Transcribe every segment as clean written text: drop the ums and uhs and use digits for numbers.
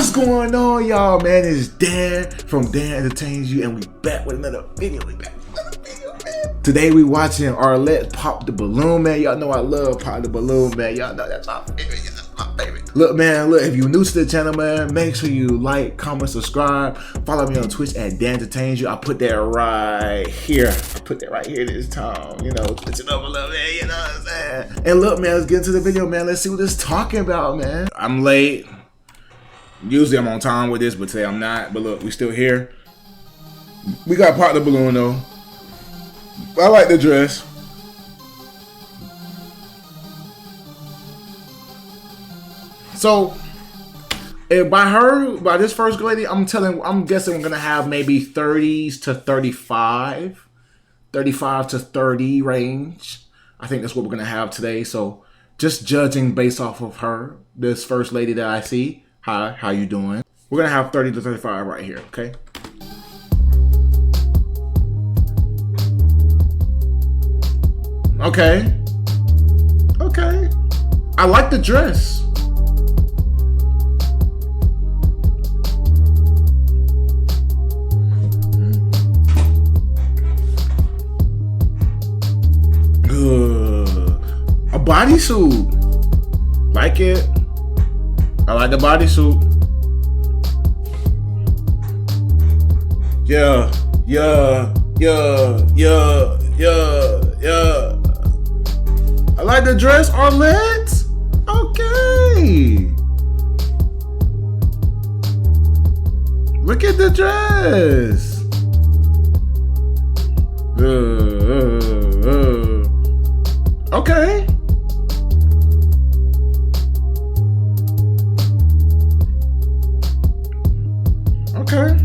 What's going on, y'all, man? It's Dan from DanEntertainsU, and we back with another video. Man. Today we watching Arlette pop the balloon, man. Y'all know I love pop the balloon, man. Y'all know that's my favorite. Look, man, look, if you're new to the channel, man, make sure you like, comment, subscribe. Follow me on Twitch at DanEntertainsU. I put that right here. I put that right here this time. You know, switch it up a little bit, you know what I'm saying? And look, man, let's get into the video, man. Let's see what it's talking about, man. I'm late. Usually I'm on time with this, but today I'm not. But look, we still here. We got pop the balloon, though. I like the dress. So, by this first lady, I'm guessing we're gonna have maybe 30s to 35, 35 to 30 range. I think that's what we're gonna have today. So, just judging based off of her, this first lady that I see. Hi, how you doing? We're gonna have 30 to 35 right here, okay? Okay. Okay. I like the dress. A bodysuit. Like it. I like the bodysuit. Yeah. I like the dress, Arlette. Okay. Look at the dress. Okay. Okay.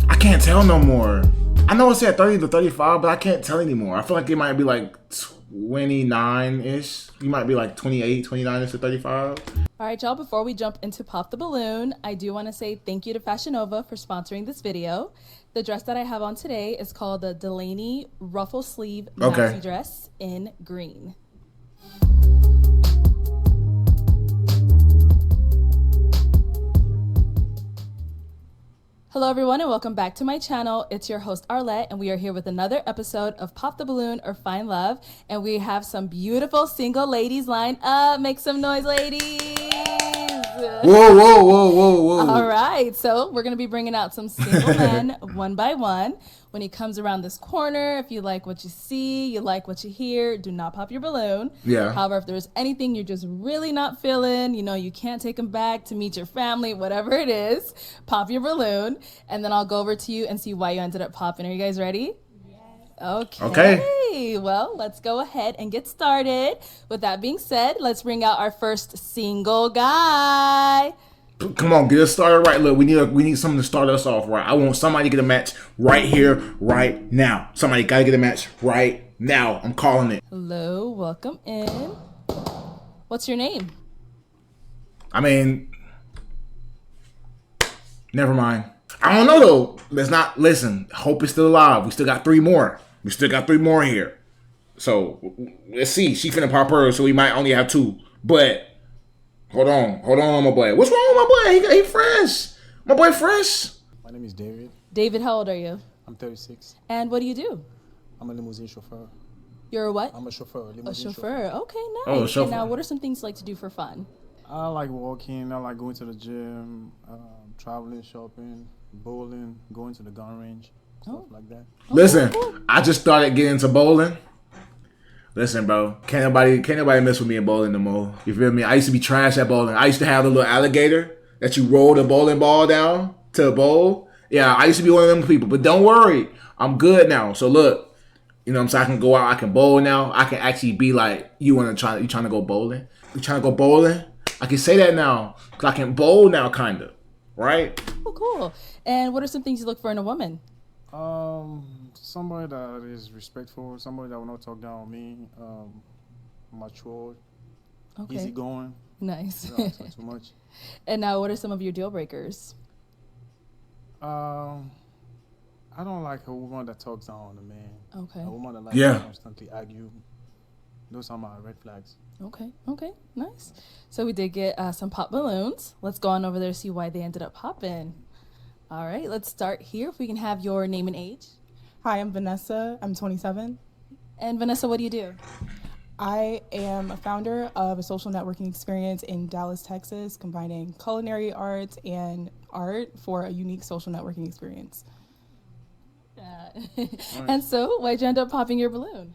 I can't tell no more. I know it said 30 to 35, but I can't tell anymore. I feel like it might be like 29-ish. You might be like 28, 29-ish to 35. All right, y'all, before we jump into Pop the Balloon, I do want to say thank you to Fashion Nova for sponsoring this video. The dress that I have on today is called the Delaney ruffle sleeve maxi dress in green. Hello everyone and welcome back to my channel. It's your host Arlette and we are here with another episode of Pop the Balloon or Find Love, and we have some beautiful single ladies lined up. Make some noise, ladies. Whoa. All right, so we're gonna be bringing out some single men one by one. When he comes around this corner, if you like what you see, you like what you hear, do not pop your balloon. Yeah. However, if there's anything you're just really not feeling, you know, you can't take him back to meet your family, whatever it is, pop your balloon, and then I'll go over to you and see why you ended up popping. Are you guys ready? Yes. Okay. Well, let's go ahead and get started. With that being said, let's bring out our first single guy. Come on, get us started right. Look, we need something to start us off right. I want somebody to get a match right here, right now. Somebody gotta get a match right now. I'm calling it. Hello, welcome in. What's your name? I mean, never mind. I don't know though. Let's not listen. Hope is still alive. We still got 3 more. We still got 3 more here. So let's see. She finna pop her, so we might only have 2. But hold on, my boy. What's wrong with my boy? He fresh. My boy fresh. My name is David. David, how old are you? I'm 36. And what do you do? I'm a limousine chauffeur. You're a what? I'm a chauffeur. A chauffeur. Okay, nice. Oh, a chauffeur. And now, what are some things you like to do for fun? I like walking. I like going to the gym, traveling, shopping, bowling, going to the gun range, stuff like that. Listen, I just started getting into bowling. Listen, bro, can't nobody mess with me in bowling no more. You feel me? I used to be trash at bowling. I used to have the little alligator that you roll the bowling ball down to bowl. Yeah, I used to be one of them people. But don't worry, I'm good now. So look, you know what I'm saying? I can go out, I can bowl now. I can actually be like, you trying to go bowling? You trying to go bowling? I can say that now because I can bowl now, kind of, right? Oh, cool. And what are some things you look for in a woman? Somebody that is respectful, somebody that will not talk down on me, mature, easygoing. Nice. Not too much. And now, what are some of your deal breakers? I don't like a woman that talks down on a man. Okay. A woman that likes to constantly argue. Those are my red flags. Okay, nice. So we did get some pop balloons. Let's go on over there to see why they ended up popping. All right, let's start here. If we can have your name and age. Hi, I'm Vanessa. I'm 27. And Vanessa, what do you do? I am a founder of a social networking experience in Dallas, Texas, combining culinary arts and art for a unique social networking experience. And so, why'd you end up popping your balloon?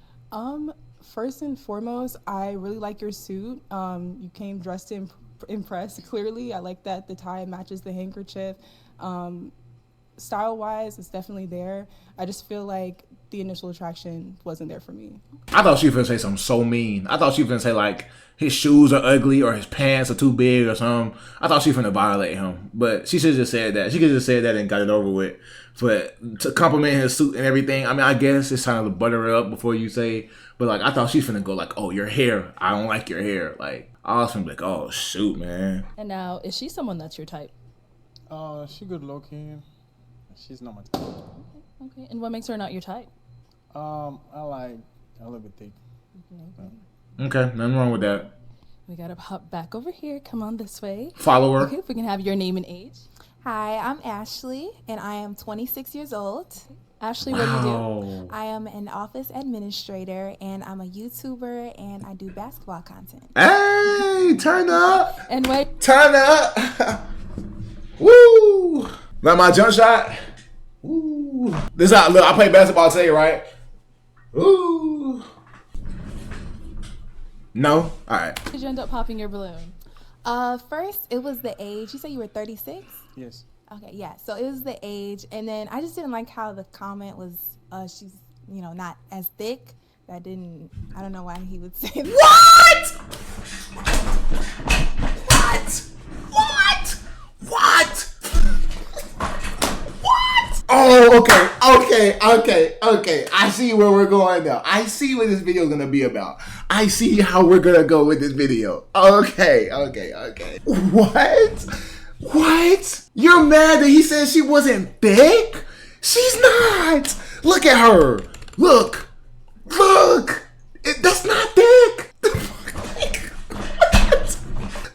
First and foremost, I really like your suit. You came dressed to impress, clearly. I like that the tie matches the handkerchief. Style-wise, it's definitely there. I just feel like the initial attraction wasn't there for me. I thought she was gonna say something so mean. I thought she was gonna say like his shoes are ugly or his pants are too big or something. I thought she was gonna violate him, but she should have just said that. She could have just said that and got it over with. But to compliment his suit and everything, I mean, I guess it's kind of to butter it up before you say. But like, I thought she was gonna go like, "Oh, your hair. I don't like your hair." Like, I was gonna be like, "Oh shoot, man." And now, is she someone that's your type? She good looking. She's not my type. Okay. And what makes her not your type? I like a little bit thick. Okay, nothing wrong with that. We gotta hop back over here. Come on this way. Follower. Okay, if we can have your name and age. Hi, I'm Ashley, and I am 26 years old. Ashley, what do you do? Wow. I am an office administrator, and I'm a YouTuber, and I do basketball content. Hey, turn up. And wait, Turn up. Woo. Like my jump shot. Woo. This how look. I play basketball today, right? Ooh. No. All right. did you end up popping your balloon? First, it was the age. You said you were 36? Yes. Okay, yeah. So it was the age, and then I just didn't like how the comment was, she's, not as thick. I don't know why he would say that. What? Oh, okay. I see where we're going now. I see what this video is gonna be about. I see how we're gonna go with this video. Okay. What? You're mad that he said she wasn't thick? She's not. Look at her. Look. That's not thick.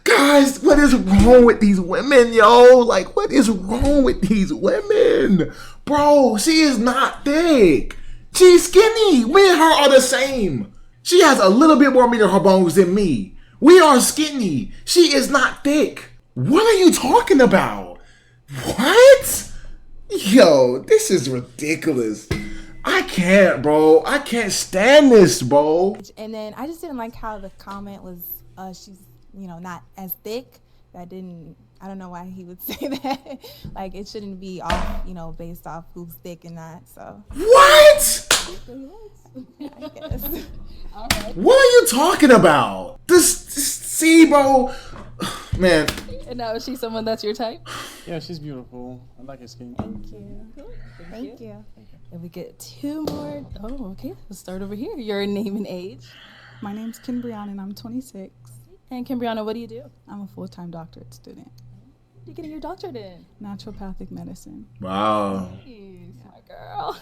Guys, what is wrong with these women, yo? Like, what is wrong with these women? Bro, she is not thick. She's skinny. Me and her are the same. She has a little bit more meat on her bones than me. We are skinny. She is not thick. What are you talking about? What? Yo, this is ridiculous. I can't, bro. I can't stand this, bro. And then I just didn't like how the comment was, she's, not as thick. I don't know why he would say that. Like, it shouldn't be off, based off who's thick and not, so. What? I guess. All right. What are you talking about? See, bro. Man. And now, is she someone that's your type? Yeah, she's beautiful. I like her skin. Thank you. And we get two more. Oh, okay. Let's start over here. Your name and age. My name's Kim Brianna, and I'm 26. And Kimbriana, what do you do? I'm a full-time doctorate student, What are you getting your doctorate in? naturopathic medicine. Wow. Jeez, my girl.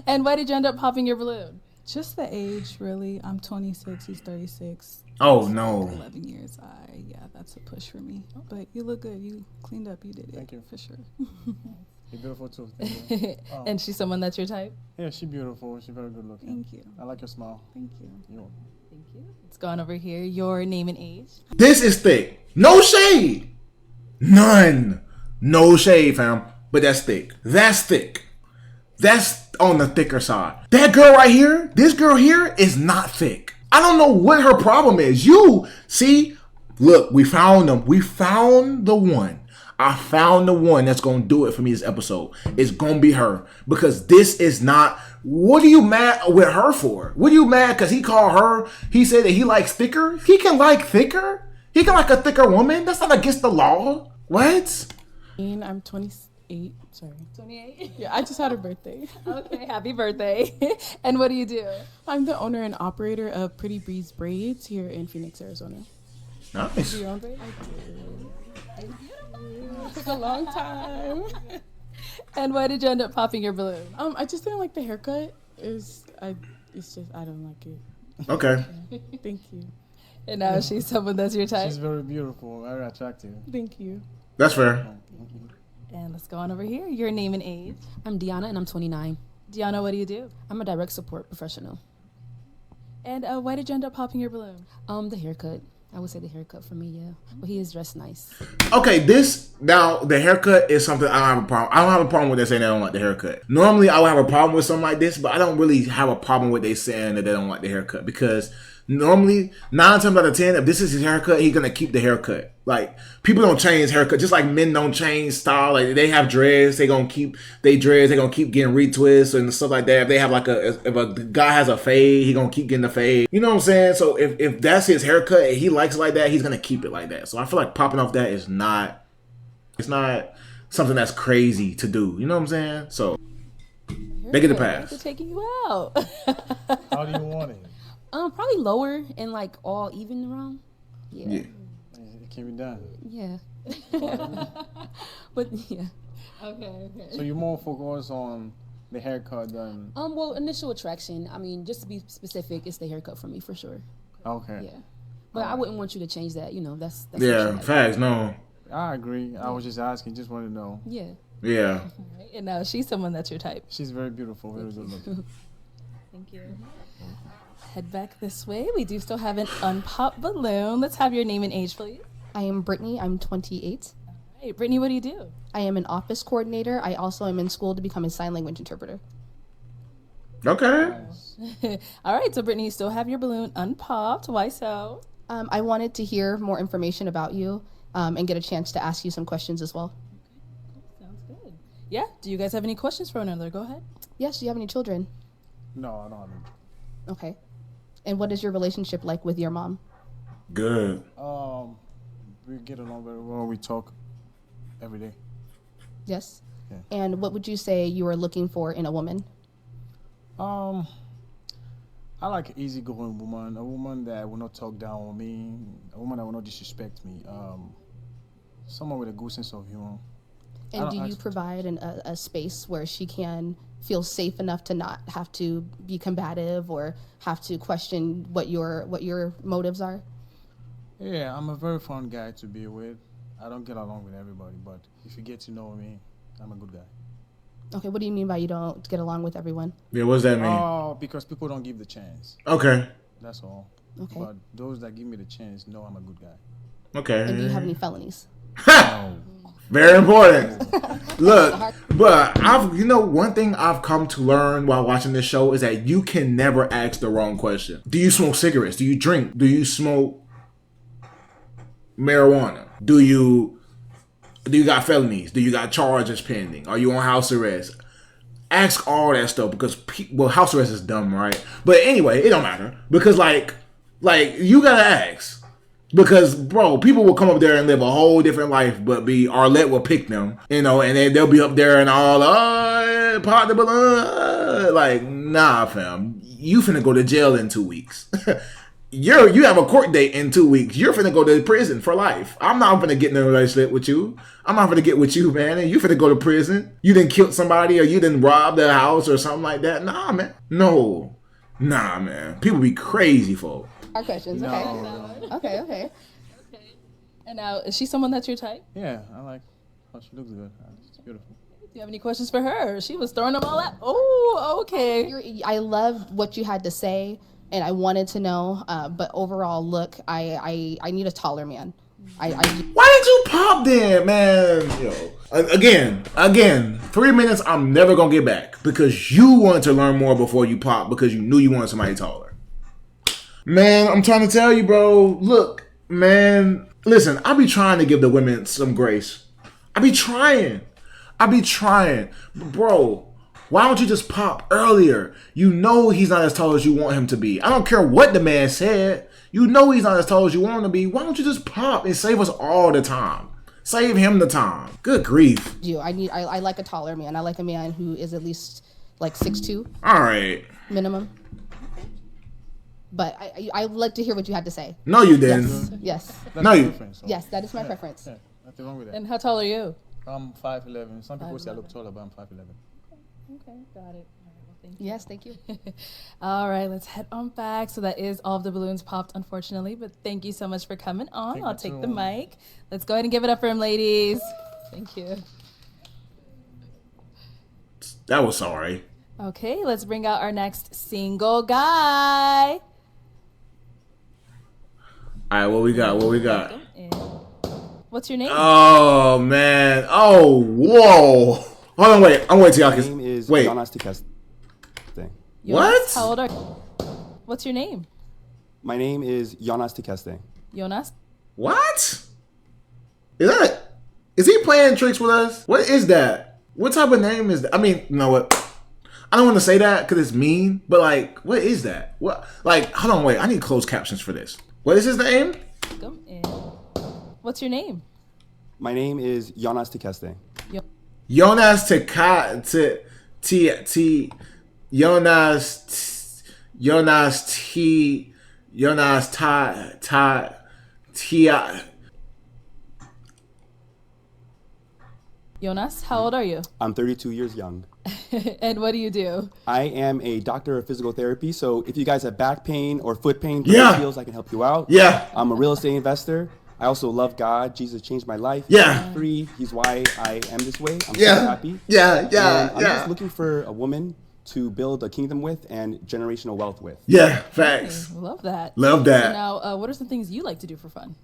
And why did you end up popping your balloon? Just the age, really. I'm 26, he's 36. Oh, no. 11 years. Yeah, that's a push for me. But you look good. You cleaned up. You did it. Thank you. For sure. You're beautiful too. Thank you. And she's someone that's your type? Yeah, she's beautiful. She's very good looking. Thank you. I like your smile. Thank you. You're welcome. Thank you. Let's go on over here. Your name and age. This is thick. No shade. None. No shade, fam. But that's thick. That's thick. That's on the thicker side. That girl right here, this girl here is not thick. I don't know what her problem is. You, see, look, we found them. We found the one. I found the one that's going to do it for me this episode. It's going to be her. Because this is not... What are you mad with her for? What are you mad because he called her... He said that he likes thicker? He can like thicker? He can like a thicker woman? That's not against the law. What? I'm 28. Sorry. 28. Yeah, I just had a birthday. Okay, happy birthday. And what do you do? I'm the owner and operator of Pretty Breeze Braids here in Phoenix, Arizona. Nice. Your own braid? It took a long time. And why did you end up popping your balloon? I just didn't like the haircut. I don't like it. Okay. Thank you. And now she's someone that's your type. She's very beautiful, very attractive. Thank you. That's fair. And let's go on over here. Your name and age. I'm Deanna and I'm 29. Deanna, what do you do? I'm a direct support professional. And why did you end up popping your balloon? The haircut. I would say the haircut for me, yeah. But he is dressed nice. Okay, the haircut is something I don't have a problem. I don't have a problem with they saying they don't like the haircut. Normally, I would have a problem with something like this, but I don't really have a problem with they saying that they don't like the haircut because normally 9 times out of 10, if this is his haircut, he's gonna keep the haircut. Like people don't change haircut, just like men don't change style. Like they have dreads, they gonna keep they dreads. They gonna keep getting retwists and stuff like that. If they have if a guy has a fade, he gonna keep getting the fade. You know what I'm saying? So if that's his haircut and he likes it like that, he's gonna keep it like that. So I feel like popping off that is not. It's not something that's crazy to do. You know what I'm saying? So they get a pass. They're taking you out. How do you want it? Probably lower and like all even around. Yeah. It can be done. Yeah. But yeah. Okay. So you're more focused on the haircut than. Well, initial attraction. I mean, just to be specific, it's the haircut for me for sure. Okay. Yeah. But I wouldn't want you to change that. You know, that's Yeah, like. facts. No. I agree. I was just asking, just wanted to know. Yeah. Yeah. And now she's someone that's your type. She's very beautiful, very good looking. Thank you. Head back this way. We do still have an unpopped balloon. Let's have your name and age, please. I am Brittany. I'm 28. Hey, Brittany, what do you do? I am an office coordinator. I also am in school to become a sign language interpreter. Okay. All right, so Brittany, you still have your balloon unpopped. Why so? I wanted to hear more information about you and get a chance to ask you some questions as well. Sounds good. Yeah, do you guys have any questions for one another? Go ahead. Yes, do you have any children? No, I don't have any. Okay. And what is your relationship like with your mom? Good. We get along very well. We talk every day. Yes. Yeah. And what would you say you are looking for in a woman? I like an easygoing woman, a woman that will not talk down on me, a woman that will not disrespect me, someone with a good sense of humor. And do you provide a space where she can feel safe enough to not have to be combative or have to question what your motives are? Yeah, I'm a very fun guy to be with. I don't get along with everybody, but if you get to know me, I'm a good guy. Okay, what do you mean by you don't get along with everyone? Yeah, what does that mean? Oh, because people don't give the chance. Okay. That's all. Okay. But those that give me the chance know I'm a good guy. Okay. And do you have any felonies? No. Very important. Look, but one thing I've come to learn while watching this show is that you can never ask the wrong question. Do you smoke cigarettes? Do you drink? Do you smoke marijuana? Do you got felonies? Do you got charges pending? Are you on house arrest? Ask all that stuff because house arrest is dumb, right? But anyway, it don't matter because like you gotta ask. Because, bro, people will come up there and live a whole different life, but Arlette will pick them, and then they'll be up there and all, pop the balloon. Like, nah, fam. You finna go to jail in 2 weeks. You have a court date in 2 weeks. You're finna go to prison for life. I'm not finna get in a relationship with you. I'm not finna get with you, man, and you finna go to prison. You didn't kill somebody or you didn't rob their house or something like that. Nah, man. No. Nah, man. People be crazy, folks. Our questions, okay. Okay. And now, is she someone that's your type? Yeah, I like how she looks good. She's beautiful. Do you have any questions for her? She was throwing them all out. Oh, okay. I loved what you had to say, and I wanted to know, but overall, look, I need a taller man. Why did you pop then, man? Yo, again, 3 minutes I'm never gonna get back because you wanted to learn more before you pop because you knew you wanted somebody taller. Man, I'm trying to tell you, bro. Look, man. Listen, I be trying to give the women some grace. I be trying. But bro, why don't you just pop earlier? You know he's not as tall as you want him to be. I don't care what the man said. You know he's not as tall as you want him to be. Why don't you just pop and save us all the time? Save him the time. Good grief. I like a taller man. I like a man who is at least like 6'2". All right. Minimum. But I'd like to hear what you had to say. No, you didn't. Yes. That's No, my you- preference, so. Yes, that is my preference. Yeah, nothing wrong with that. And how tall are you? I'm 5'11". Some people say I look taller, but I'm 5'11". Okay, got it. All right, well, Yes, thank you. All right, let's head on back. So that is all of the balloons popped, unfortunately, but thank you so much for coming on. I'll take the mic. Let's go ahead and give it up for him, ladies. Thank you. That was sorry. Okay, let's bring out our next single guy. All right, what we got? And what's your name? Oh man. Oh whoa. Hold on, wait. I'm waiting till y'all My can. name is Wait. Jonas Tikeste. Jonas, how old are you? What's your name? My name is Jonas Tikeste. Jonas? What? Is he playing tricks with us? What is that? What type of name is that? I mean, you know what? I don't want to say that because it's mean, but like, what is that? What? Like, hold on, wait. I need closed captions for this. What is his name? And what's your name? My name is Jonas Tikeste. Jonas Jonas, how old are you? I'm 32 years young. And what do you do? I am a doctor of physical therapy, so if you guys have back pain or foot pain, Yeah. feels I can help you out. Yeah. I'm a real estate investor. I also love God. Jesus changed my life. Yeah. I'm free. He's why I am this way. I'm Yeah. so happy. Yeah. And I'm just looking for a woman to build a kingdom with and generational wealth with. Yeah, facts. Love that. Love So that. now, what are some things you like to do for fun?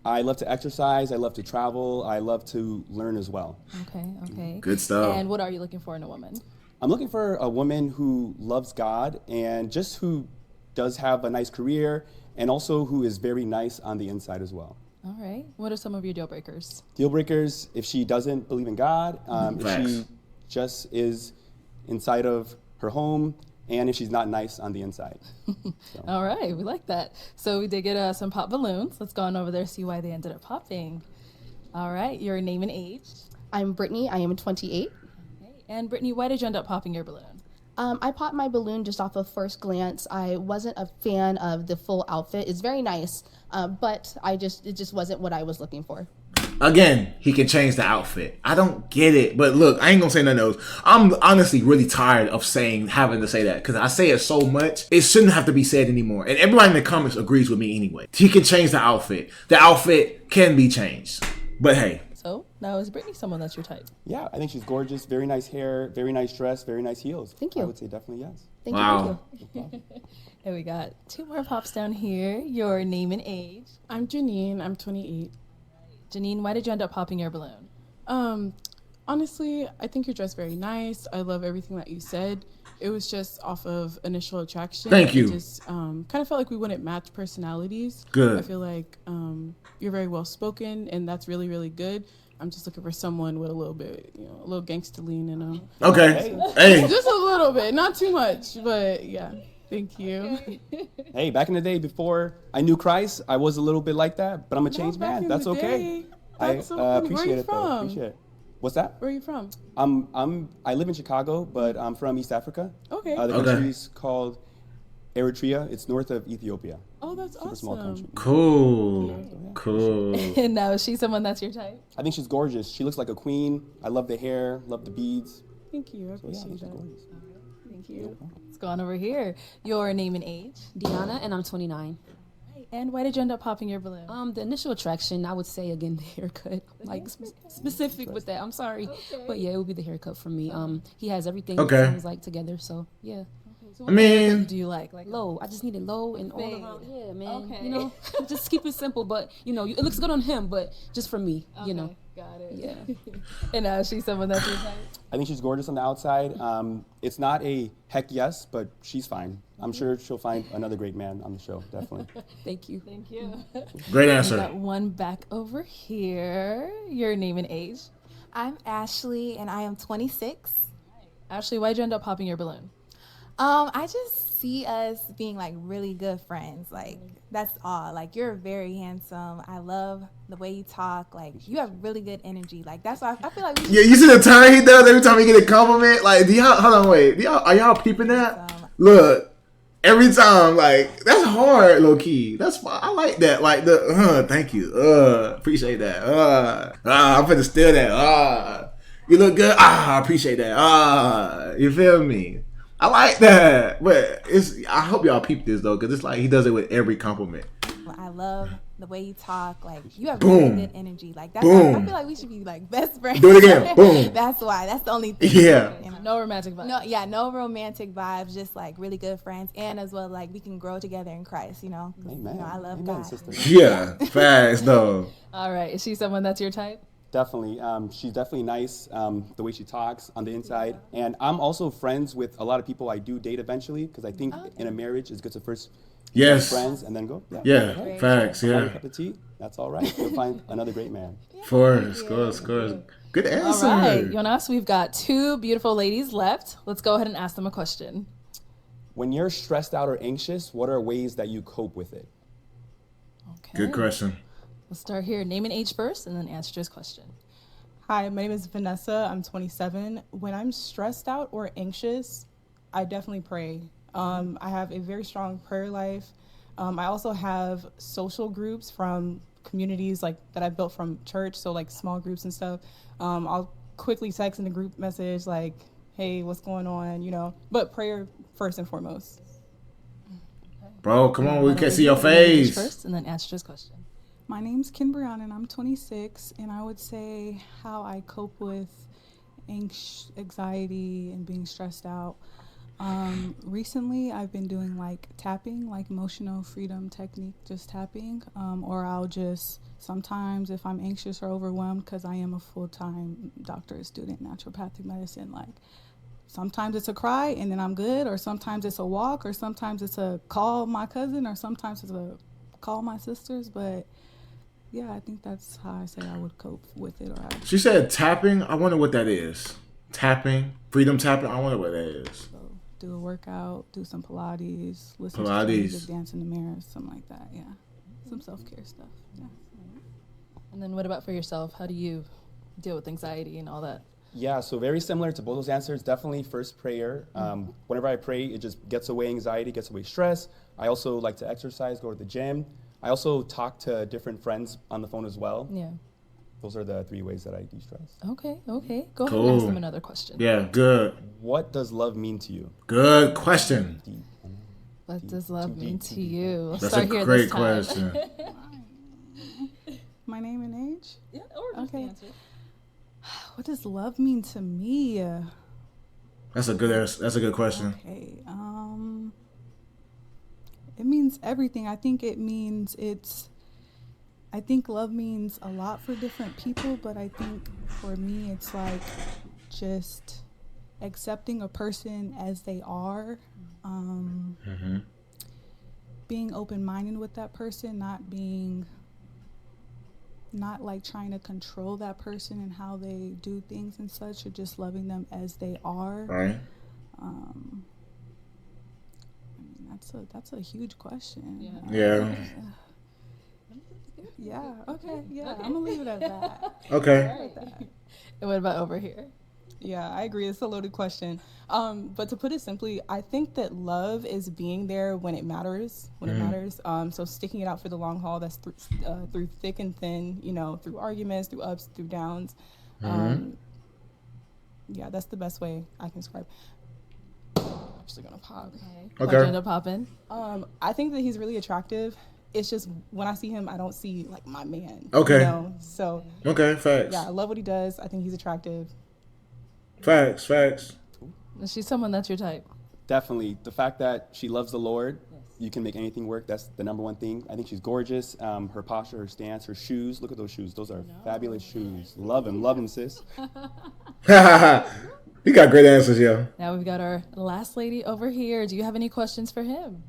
I love to exercise. I love to travel. I love to learn as well. Okay. Good stuff. And what are you looking for in a woman? I'm looking for a woman who loves God and just who does have a nice career and also who is very nice on the inside as well. All right. What are some of your deal breakers? Deal breakers, if she doesn't believe in God, if Facts. she just is inside of her home, and if she's not nice on the inside. So. All right. We like that. So we did get some pop balloons. Let's go on over there, see why they ended up popping. All right. Your name and age. I'm Brittany. I am 28. And Brittany, why did you end up popping your balloon? I popped my balloon just off of first glance. I wasn't a fan of the full outfit. It's very nice, but it just wasn't what I was looking for. Again, he can change the outfit. I don't get it. But look, I ain't gonna say none of those. I'm honestly really tired of having to say that because I say it so much. It shouldn't have to be said anymore. And everybody in the comments agrees with me anyway. He can change the outfit. The outfit can be changed. But hey. So now is Brittany someone that's your type? Yeah, I think she's gorgeous. Very nice hair, very nice dress, very nice heels. Thank you. I would say definitely yes. Thank Wow. you. And we got two more pops down here. Your name and age. I'm Janine. I'm 28. Janine, why did you end up popping your balloon? Honestly, I think your dress very nice. I love everything that you said. It was just off of initial attraction. Thank you. It just kind of felt like we wouldn't match personalities. Good. I feel like you're very well spoken, and that's really, really good. I'm just looking for someone with a little bit, a little gangster lean in them. Okay. Hey. Just a little bit, not too much, but yeah. Thank you. Hey, back in the day before I knew Christ, I was a little bit like that, but I'm a changed man. That's okay. That's so I funny. appreciate Where are you it though. from? Appreciate it. What's that? Where are you from? I live in Chicago, but I'm from East Africa. Okay. The country's called Eritrea. It's north of Ethiopia. Oh, that's Super awesome. small country. Cool. And now is she someone that's your type? I think she's gorgeous. She looks like a queen. I love the hair, love the beads. Thank you. I Yeah, appreciate she's that. gorgeous. Thank you. Let's go on over here. Your name and age. Deanna, and I'm 29. And why did you end up popping your balloon? The initial attraction, I would say again, the haircut. Like specific with that. I'm sorry, but yeah, it would be the haircut for me. He has everything. Okay. It sounds like together. So yeah. So I mean, do you like Low. I just need it low and all Fade. around. Yeah, man. Okay. Just keep it simple. But it looks good on him. But just for me, Got it. Yeah. And now is she someone that's your type? I think she's gorgeous on the outside. It's not a heck yes, but she's fine. I'm sure she'll find another great man on the show, definitely. Thank you. Thank you. great We answer. got one back over here. Your name and age. I'm Ashley, and I am 26. Ashley, why'd you end up popping your balloon? I just see us being like really good friends. Like that's all. Like you're very handsome. I love the way you talk. Like you have really good energy. Like that's why I feel like we should Yeah, you see the turn he does every time he get a compliment? Like, hold on, wait. Are y'all peeping that? Look, every time, like, that's hard, low key. That's fine. I like that. Like, thank you. Appreciate that. I'm finna steal that. You look good. I appreciate that. You feel me? I like that. But I hope y'all peep this though, because it's like he does it with every compliment. Well, I love the way you talk. Like you have Boom. really good energy. Like that's Boom. I feel like we should be like best friends. Do it again. Boom. That's why. That's the only thing. Yeah. You know? No romantic vibes. No, yeah, no romantic vibes. Just like really good friends, and as well like we can grow together in Christ. You know, 'cause, Amen. you know I love Amen, God. sister. Yeah. Facts though. All right. Is she someone that's your type? Definitely. She's definitely nice, the way she talks on the inside. And I'm also friends with a lot of people I do date eventually, because I think in a marriage it's good to first be Yes. friends and then go. Yeah. Facts. One Yeah. cup of tea, that's all right. You'll find another great man. Scores. Good answer. All right, Jonas, we've got two beautiful ladies left. Let's go ahead and ask them a question. When you're stressed out or anxious, what are ways that you cope with it? Okay. Good question. Let's start here. Name and age first, and then answer this question. Hi, my name is Vanessa. I'm 27. When I'm stressed out or anxious, I definitely pray. I have a very strong prayer life. I also have social groups from communities like that I've built from church, so like small groups and stuff. I'll quickly text in the group message like, hey, what's going on, you know? But prayer first and foremost. Bro, come on, we Why can don't see your do name and age face. first, and then answer this question. My name's Kim Brianna and I'm 26, and I would say how I cope with anxiety and being stressed out. Recently, I've been doing like tapping, like emotional freedom technique, just tapping, or I'll just sometimes if I'm anxious or overwhelmed, because I am a full-time doctorate student, naturopathic medicine, like sometimes it's a cry and then I'm good, or sometimes it's a walk, or sometimes it's a call my cousin, or sometimes it's a call my sisters, but yeah, I think that's how I say I would cope with it. She said tapping. I wonder what that is. Tapping, freedom tapping. I wonder what that is. So do a workout, do some Pilates, listen Pilates. to music, dance in the mirror, something like that. Yeah, some self-care stuff. Yeah. And then what about for yourself? How do you deal with anxiety and all that? Yeah, so very similar to both those answers. Definitely first prayer. Whenever I pray, it just gets away anxiety, gets away stress. I also like to exercise, go to the gym. I also talk to different friends on the phone as well. Yeah. Those are the 3 ways that I de-stress. Okay. Go ahead and ask them another question. Yeah, good. What does love mean to you? Good question. Deep. What does love mean to you? Let's That's start a here great this time. question. My name and age? Yeah, or Okay. answer. What does love mean to me? That's a good question. Okay. It means everything. I think love means a lot for different people, but I think for me it's like just accepting a person as they are, being open-minded with that person, not like trying to control that person and how they do things and such, or just loving them as they are. Right. That's a huge question. Yeah. Yeah. Okay. Yeah. I'm gonna leave it at that. Okay. And what about over here? Yeah, I agree. It's a loaded question. But to put it simply, I think that love is being there when it matters. So sticking it out for the long haul. That's through thick and thin. You know, through arguments, through ups, through downs. Yeah, that's the best way I can describe. Actually gonna pop. Okay. Why'd you end up popping? I think that he's really attractive. It's just when I see him, I don't see like my man. Okay. You know? So Okay. Facts. yeah, I love what he does. I think he's attractive. Facts. Is she someone that's your type? Definitely. The fact that she loves the Lord, you can make anything work. That's the number one thing. I think she's gorgeous. Her posture, her stance, her shoes. Look at those shoes. Those are fabulous shoes. Love them, sis. You got great answers, yo. Now we've got our last lady over here. Do you have any questions for him?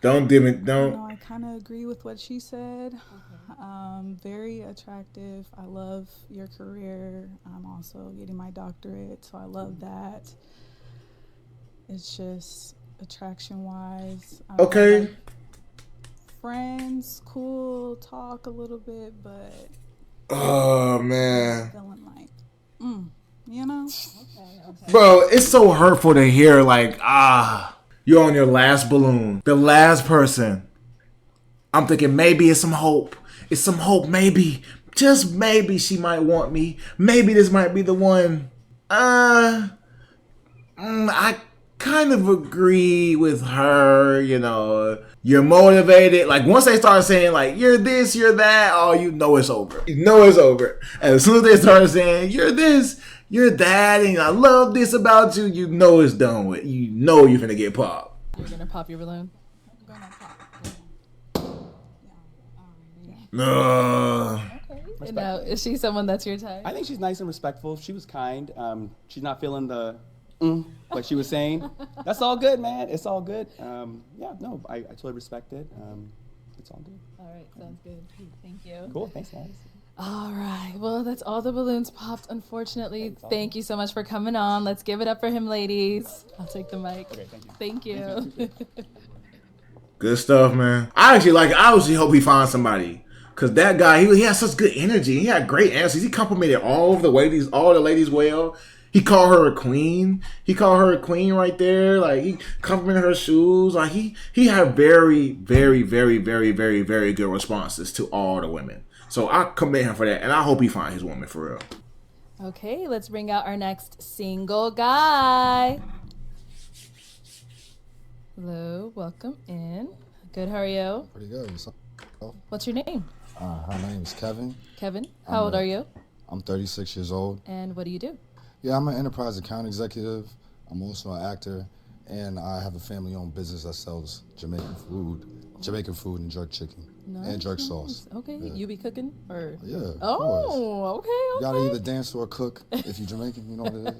Don't dim it. No, Don't. I kind of agree with what she said. Very attractive. I love your career. I'm also getting my doctorate, so I love that. It's just attraction-wise. Okay. Like friends, cool, talk a little bit, but Oh man. feeling like, you know? Bro, it's so hurtful to hear like, you're on your last balloon. The last person. I'm thinking maybe it's some hope. It's some hope, maybe. Just maybe she might want me. Maybe this might be the one. I kind of agree with her, you know. You're motivated. Like, once they start saying, like, you're this, you're that, oh, you know it's over. You know it's over. And as soon as they start saying, you're this, you're that, and I love this about you, you know it's done with. You know you're finna get popped. You're gonna pop your balloon? Okay. And now, is she someone that's your type? I think she's nice and respectful. She was kind. She's not feeling the like she was saying. That's all good, man. It's all good. Yeah, no, I totally respect it. It's all good. All right, sounds good. Thank you. Cool, thanks, guys. All right, well, that's all the balloons popped, unfortunately. Thank you so much for coming on. Let's give it up for him, ladies. I'll take the mic. Okay, thank you. Thank you. Good stuff, man. I actually hope he finds somebody. Cause that guy, he has such good energy. He had great answers. He complimented all the ladies well. He called her a queen. He called her a queen right there. Like, he complimented her shoes. Like, he had very, very, very, very, very, very good responses to all the women. So I commend him for that, and I hope he finds his woman for real. Okay, let's bring out our next single guy. Hello, welcome in. Good, how are you? Pretty good. What's your name? My name is Kevin. Kevin. How old are you? I'm 36 years old. And what do you do? Yeah, I'm an enterprise account executive. I'm also an actor, and I have a family-owned business that sells Jamaican food and jerk chicken and jerk sauce. Okay, yeah. You be cooking or? Yeah. Of course. Oh, okay. You gotta either dance or cook if you're Jamaican. You know what it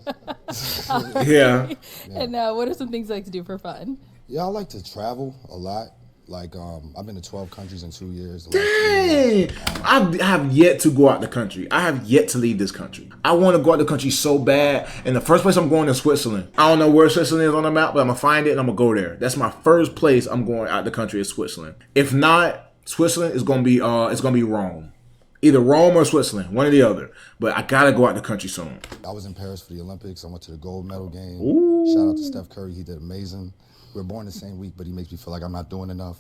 is. Yeah. And what are some things you like to do for fun? Yeah, I like to travel a lot. Like, I've been to 12 countries in 2 years. Dang! I have yet to go out the country. I have yet to leave this country. I want to go out the country so bad. And the first place I'm going is Switzerland. I don't know where Switzerland is on the map, but I'm going to find it and I'm going to go there. That's my first place I'm going out the country is Switzerland. If not Switzerland, it's going to be Rome. Either Rome or Switzerland, one or the other. But I got to go out the country soon. I was in Paris for the Olympics. I went to the gold medal game. Ooh. Shout out to Steph Curry. He did amazing. We were born the same week, but he makes me feel like I'm not doing enough.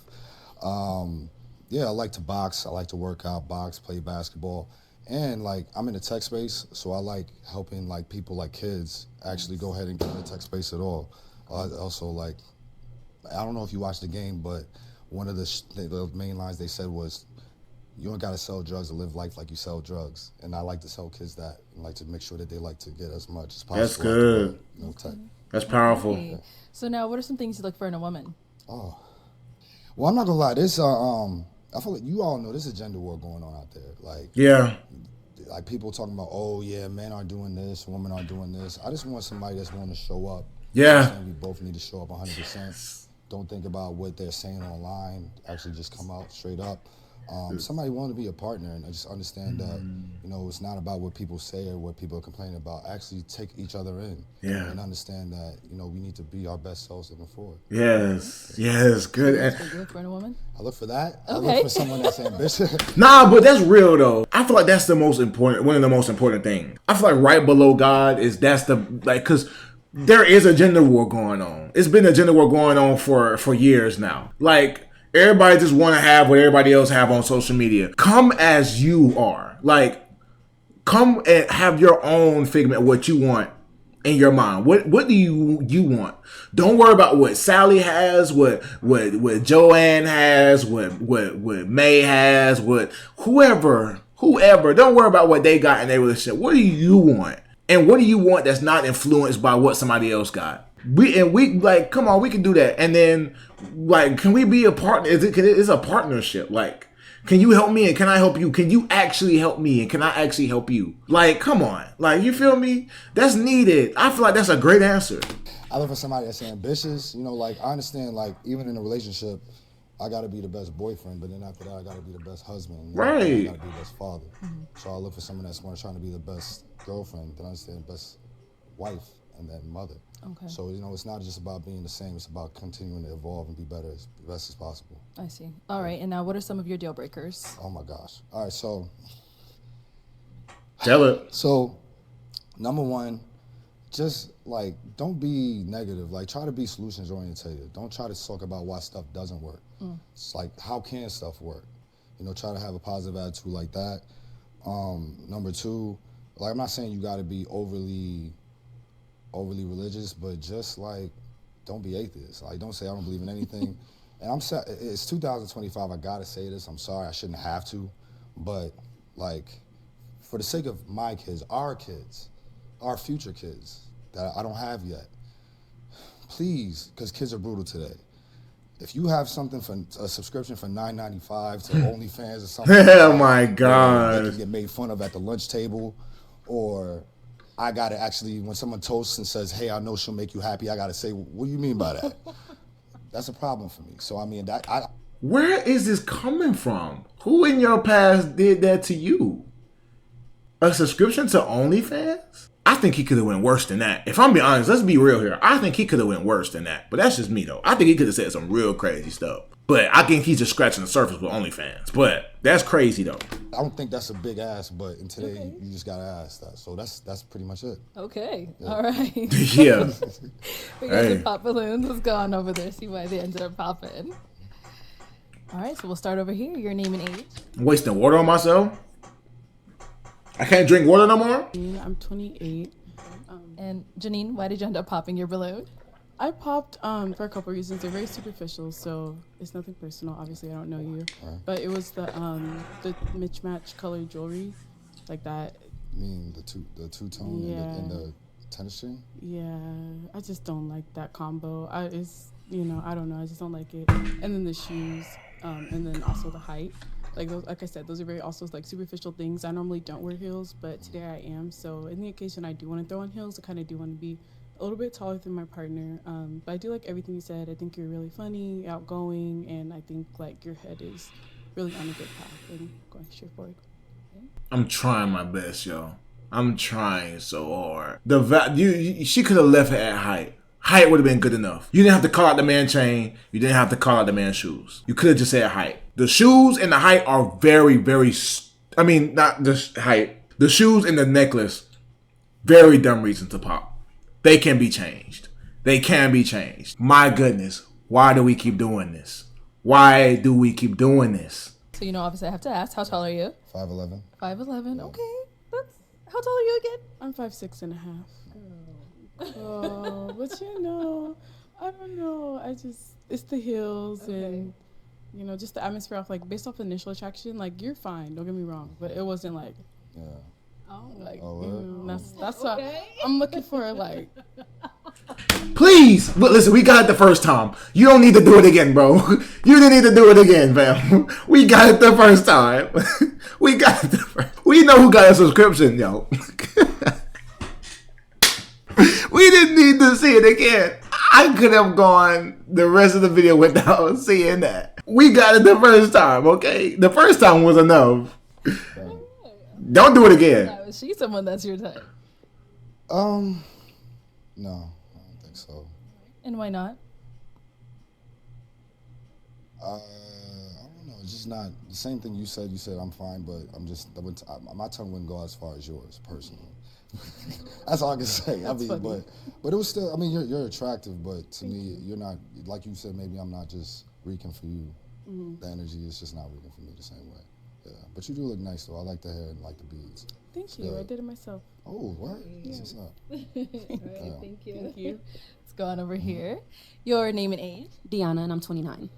Yeah, I like to box. I like to work out, box, play basketball. And, like, I'm in the tech space, so I like helping, like, people, like kids, actually go ahead and get in the tech space at all. Also, like, I don't know if you watched the game, but one of the main lines they said was, you don't got to sell drugs to live life like you sell drugs. And I like to tell kids that and like to make sure that they like to get as much as possible. That's good. Tech. That's powerful. Right. So now, what are some things you look for in a woman? Oh. Well, I'm not gonna lie. This, I feel like you all know there's a gender war going on out there. Like, yeah, like people talking about, oh yeah, men aren't doing this, women aren't doing this. I just want somebody that's willing to show up. Yeah. We both need to show up 100%. Don't think about what they're saying online. Actually, just come out straight up. Somebody willing to be a partner and just understand that, you know, it's not about what people say or what people are complaining about. Actually take each other in and understand that, you know, we need to be our best selves looking forward. Yes, good. You look for in a woman? I look for that. Okay. I look for someone that's ambitious. Nah, but that's real though. I feel like that's the most important, one of the most important things. I feel like right below God because there is a gender war going on. It's been a gender war going on for years now. Like, everybody just want to have what everybody else have on social media. Come as you are. Like, come and have your own figment of what you want in your mind. What do you want? Don't worry about what Sally has, what Joanne has, what May has, what whoever. Don't worry about what they got in their relationship. What do you want? And what do you want that's not influenced by what somebody else got? We like, come on, we can do that. And then, like, can we be a partner? It's a partnership. Like, can you help me and can I help you? Can you actually help me and can I actually help you? Like, come on. Like, you feel me? That's needed. I feel like that's a great answer. I look for somebody that's ambitious. You know, like, I understand, like, even in a relationship, I got to be the best boyfriend, but then after that, I got to be the best husband. Right. I got to be the best father. So I look for someone that's going to try to be the best girlfriend, then understand the best wife and then mother. Okay. So, you know, it's not just about being the same, it's about continuing to evolve and be better as best as possible. I see. All right, and now what are some of your deal breakers? Oh my gosh. All right, so. Tell it. So, number one, just like, don't be negative. Like, try to be solutions oriented. Don't try to talk about why stuff doesn't work. It's like, how can stuff work? You know, try to have a positive attitude like that. Number two, like, I'm not saying you got to be overly overly religious, but just like, don't be atheist. Like, don't say I don't believe in anything. And it's 2025. I gotta say this. I'm sorry. I shouldn't have to, but like, for the sake of my kids, our future kids that I don't have yet, please, because kids are brutal today. If you have something for a subscription for $9.95 to OnlyFans or something, oh my God, they can get made fun of at the lunch table, or I gotta actually, when someone toasts and says, "Hey, I know she'll make you happy," I gotta say, "What do you mean by that?" That's a problem for me. So I mean, where is this coming from? Who in your past did that to you? A subscription to OnlyFans? I think he could have went worse than that. If I'm being honest, let's be real here. I think he could have went worse than that. But that's just me though. I think he could have said some real crazy stuff. But I think he's just scratching the surface with OnlyFans. But that's crazy though. I don't think that's a big ass, but in today you just gotta ask that. So that's pretty much it. Okay. Yeah. All right. Yeah. We got some pop balloons. Let's go on over there, see why they ended up popping. All right, so we'll start over here. Your name and age. I'm wasting water on myself. I can't drink water no more? I'm 28. And Janine, why did you end up popping your balloon? I popped for a couple reasons. They're very superficial, so it's nothing personal. Obviously, I don't know you. But it was the mismatch colored jewelry, like that. You mean the two-tone and the tennis chain? Yeah, I just don't like that combo. I don't know. I just don't like it. And then the shoes, and then also the height. Like I said, those are very also like superficial things. I normally don't wear heels, but today I am. So in the occasion I do want to throw on heels, I kind of do want to be a little bit taller than my partner. But I do like everything you said. I think you're really funny, outgoing, and I think like your head is really on a good path and going straight forward. I'm trying my best, yo. I'm trying so hard. She could have left it at height. Height would have been good enough. You didn't have to call out the man chain. You didn't have to call out the man's shoes. You could have just said height. The shoes and the height are very, very, not the height. The shoes and the necklace, very dumb reason to pop. They can be changed. They can be changed. My goodness, why do we keep doing this? Why do we keep doing this? So, obviously I have to ask, how tall are you? 5'11". 5'11", okay. How tall are you again? I'm 5'6.5". Oh, but I don't know. It's the heels and, just the atmosphere off, like, based off initial attraction, like, you're fine, don't get me wrong, but it wasn't like, that's why I'm looking for, like. Please, but listen, we got it the first time. You don't need to do it again, bro. You didn't need to do it again, fam. We got it the first time. We know who got a subscription, yo. We didn't need to see it again. I could have gone the rest of the video without seeing that. We got it the first time, okay? The first time was enough. Don't do it again. Now, is she someone that's your type? No, I don't think so. And why not? I don't know. It's just not the same thing you said. You said I'm fine, but my tongue wouldn't go as far as yours, personally. That's all I can say. That's funny. But it was still. You're attractive, but to me, you're not. Like you said, maybe I'm not just reeking for you. Mm-hmm. The energy is just not reeking for me the same way. Yeah, but you do look nice though. I like the hair and like the beads. Thank you. I did it myself. Oh, what? Yeah. What's up? Right, thank you. Let's go on over here. Your name and age? Deanna, and I'm 29.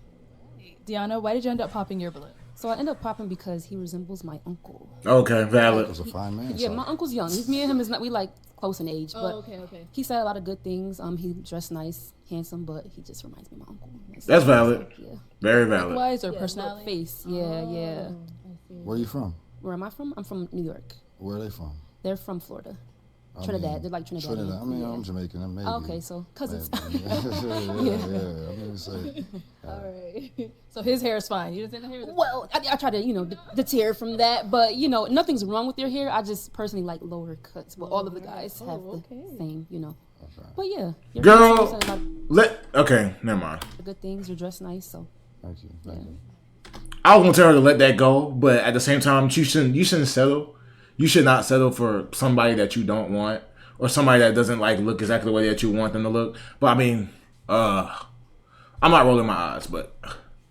Deanna, why did you end up popping your balloon? So I ended up popping because he resembles my uncle. Okay, valid. He's a fine man. Yeah, my uncle's young. Me and him is not. We like close in age, but okay. He said a lot of good things. He dressed nice, handsome, but he just reminds me of my uncle. That's valid. Yeah. Very valid. Look-wise or personality? Face. Yeah. Where are you from? Where am I from? I'm from New York. Where are they from? They're from Florida. Trinidad. They're like Trinidad. I'm Jamaican. Maybe. Okay, so cousins. All right. So his hair is fine. You didn't say the hair? Well, I try to, deter from that, but, nothing's wrong with your hair. I just personally like lower cuts. Well, all of the guys have the same, Okay. But yeah. Girl, okay, never mind. The good things, you're dressed nice, so. Thank you. I was gonna tell her to let that go, but at the same time, you shouldn't settle. You should not settle for somebody that you don't want or somebody that doesn't look exactly the way that you want them to look. But I'm not rolling my eyes, but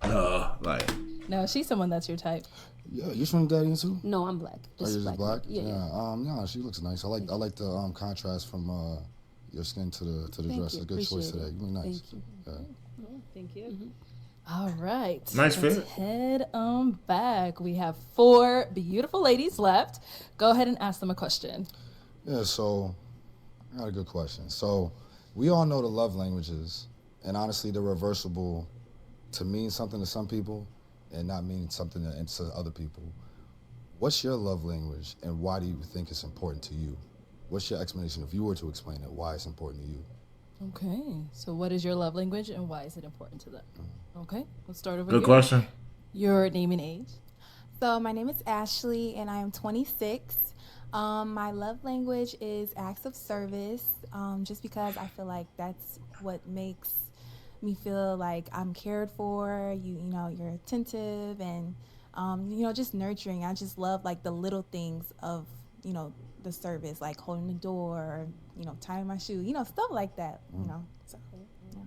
No, she's someone that's your type. Yeah, you from DanEntertainsU? No, I'm black. Just black? Yeah. Yeah, she looks nice. I like the contrast from your skin to the Thank dress. you. It's a good choice Appreciate today. it. You look nice. Thank you. Yeah. Thank you. All right. Nice Let's fit. head back. We have 4 beautiful ladies left. Go ahead and ask them a question. Yeah, so I got a good question. So we all know the love languages, and honestly, they're reversible to mean something to some people and not mean something to other people. What's your love language, and why do you think it's important to you? What's your explanation, if you were to explain it, why it's important to you? Okay. So what is your love language and why is it important to them? Okay. Let's start over Good here. question. Your name and age. So my name is Ashley, and I am 26. My love language is acts of service, just because I feel like that's what makes me feel like I'm cared for. You know, you're attentive and, just nurturing. I just love like the little things of, the service, like holding the door, or, tying my shoe, stuff like that, So, yeah.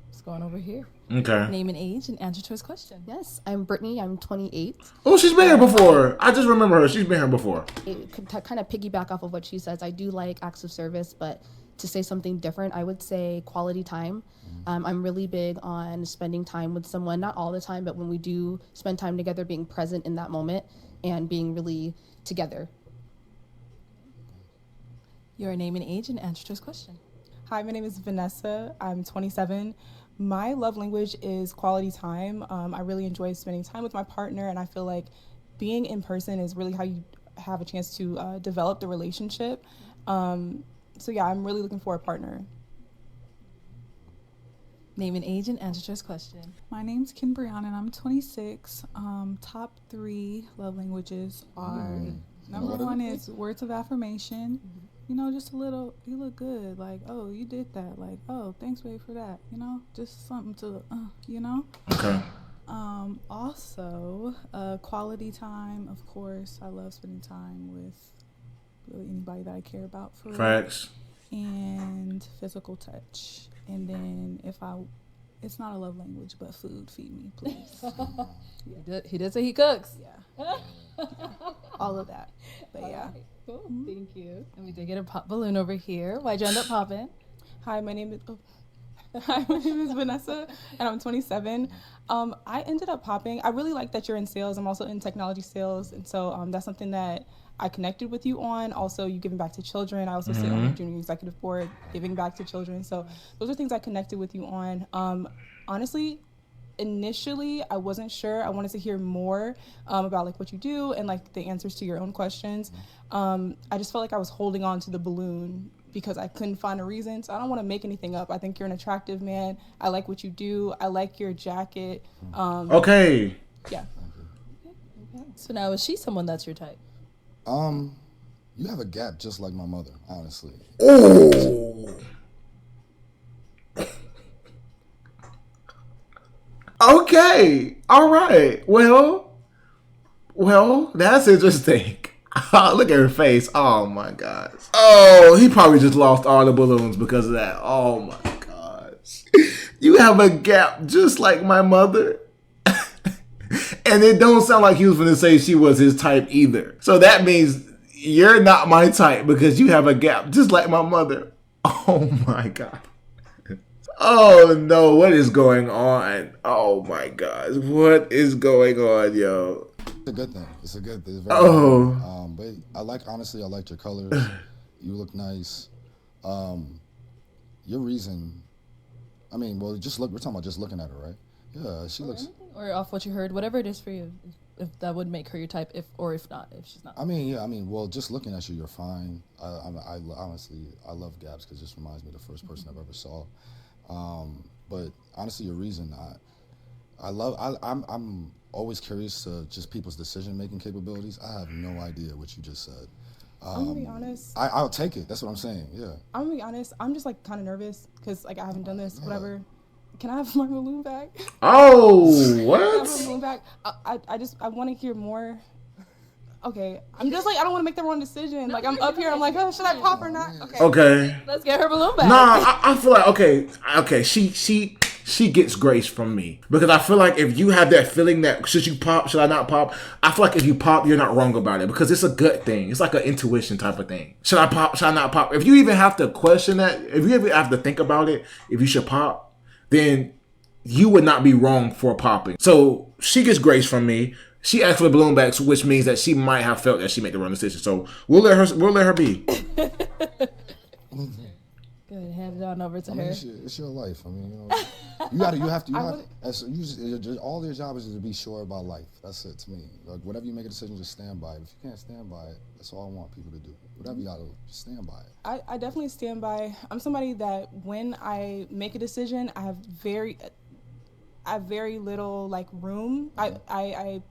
What's going over here? Okay. Name and age and answer to his question. Yes, I'm Brittany. I'm 28. Oh, she's been here before. I just remember her. She's been here before. It could kind of piggyback off of what she says. I do like acts of service, but to say something different, I would say quality time. I'm really big on spending time with someone, not all the time, but when we do spend time together, being present in that moment and being really together. Your name and age and answer to his question. Hi, my name is Vanessa. I'm 27. My love language is quality time. I really enjoy spending time with my partner, and I feel like being in person is really how you have a chance to develop the relationship. So yeah, I'm really looking for a partner. Name and age and answer to his question. My name's Kim Brianna, and I'm 26. Top 3 love languages are number 1 is words of affirmation. Just a little, you look good, like, oh, you did that, like, oh, thanks, babe, for that, just something to, Okay. Also, quality time, of course. I love spending time with really anybody that I care about, for real. Facts. And physical touch. And then it's not a love language, but food, feed me, please. He did say he cooks. Yeah. All of that. But yeah. Right, cool. Thank you. And we did get a pop balloon over here. Why'd you end up popping? Hi, my name is Vanessa, and I'm 27. I ended up popping. I really like that you're in sales. I'm also in technology sales, and so that's something that I connected with you on. Also, you giving back to children. I also sit on the junior executive board, giving back to children. So those are things I connected with you on. Honestly, initially, I wasn't sure. I wanted to hear more about like what you do and like the answers to your own questions. I just felt like I was holding on to the balloon because I couldn't find a reason. So I don't want to make anything up. I think you're an attractive man. I like what you do. I like your jacket. Okay. Yeah. So now, is she someone that's your type? You have a gap just like my mother, honestly. Oh. Okay. All right. Well, that's interesting. Look at her face. Oh my gosh. Oh, he probably just lost all the balloons because of that. Oh my gosh. You have a gap just like my mother. And it don't sound like he was going to say she was his type either. So that means you're not my type because you have a gap just like my mother. Oh my God. Oh no, what is going on? Oh my gosh, what is going on, yo? It's a good thing. It's very good. But I like your colors. You look nice. Your reason, we're talking about just looking at her, right? Yeah, she looks. Or off what you heard, whatever it is for you, if that would make her your type, if not, if she's not. Just looking at you, you're fine. I honestly, I love gaps because it just reminds me of the first person I've ever saw. But honestly, your reason, I'm always curious to just people's decision-making capabilities. I have no idea what you just said. I'm gonna be honest. I'll take it. That's what I'm saying. Yeah. I'm gonna be honest. I'm just like kind of nervous because like I haven't done this. Whatever. Can I have my balloon back? Oh, what? Can I have my balloon back? I want to hear more. Okay, I'm just like I don't want to make the wrong decision. Like I'm up here. I'm like, oh, should I pop or not? Okay. Okay. Let's get her balloon back. Nah, I feel like okay. She she gets grace from me. Because I feel like if you have that feeling that should you pop, should I not pop? I feel like if you pop, you're not wrong about it because it's a gut thing. It's like an intuition type of thing. Should I pop? Should I not pop? If you even have to question that, if you even have to think about it, if you should pop, then you would not be wrong for popping. So she gets grace from me. She asked for the balloon back, which means that she might have felt that she made the wrong decision. So we'll let her be. Good, hand it on over to her. It's your life. I mean, all their job is to be sure about life. That's it to me. Like, whatever you make a decision, just stand by it. If you can't stand by it, that's all I want people to do. Whatever you gotta do, just stand by it. I definitely stand by. I'm somebody that when I make a decision, I have very little like room. I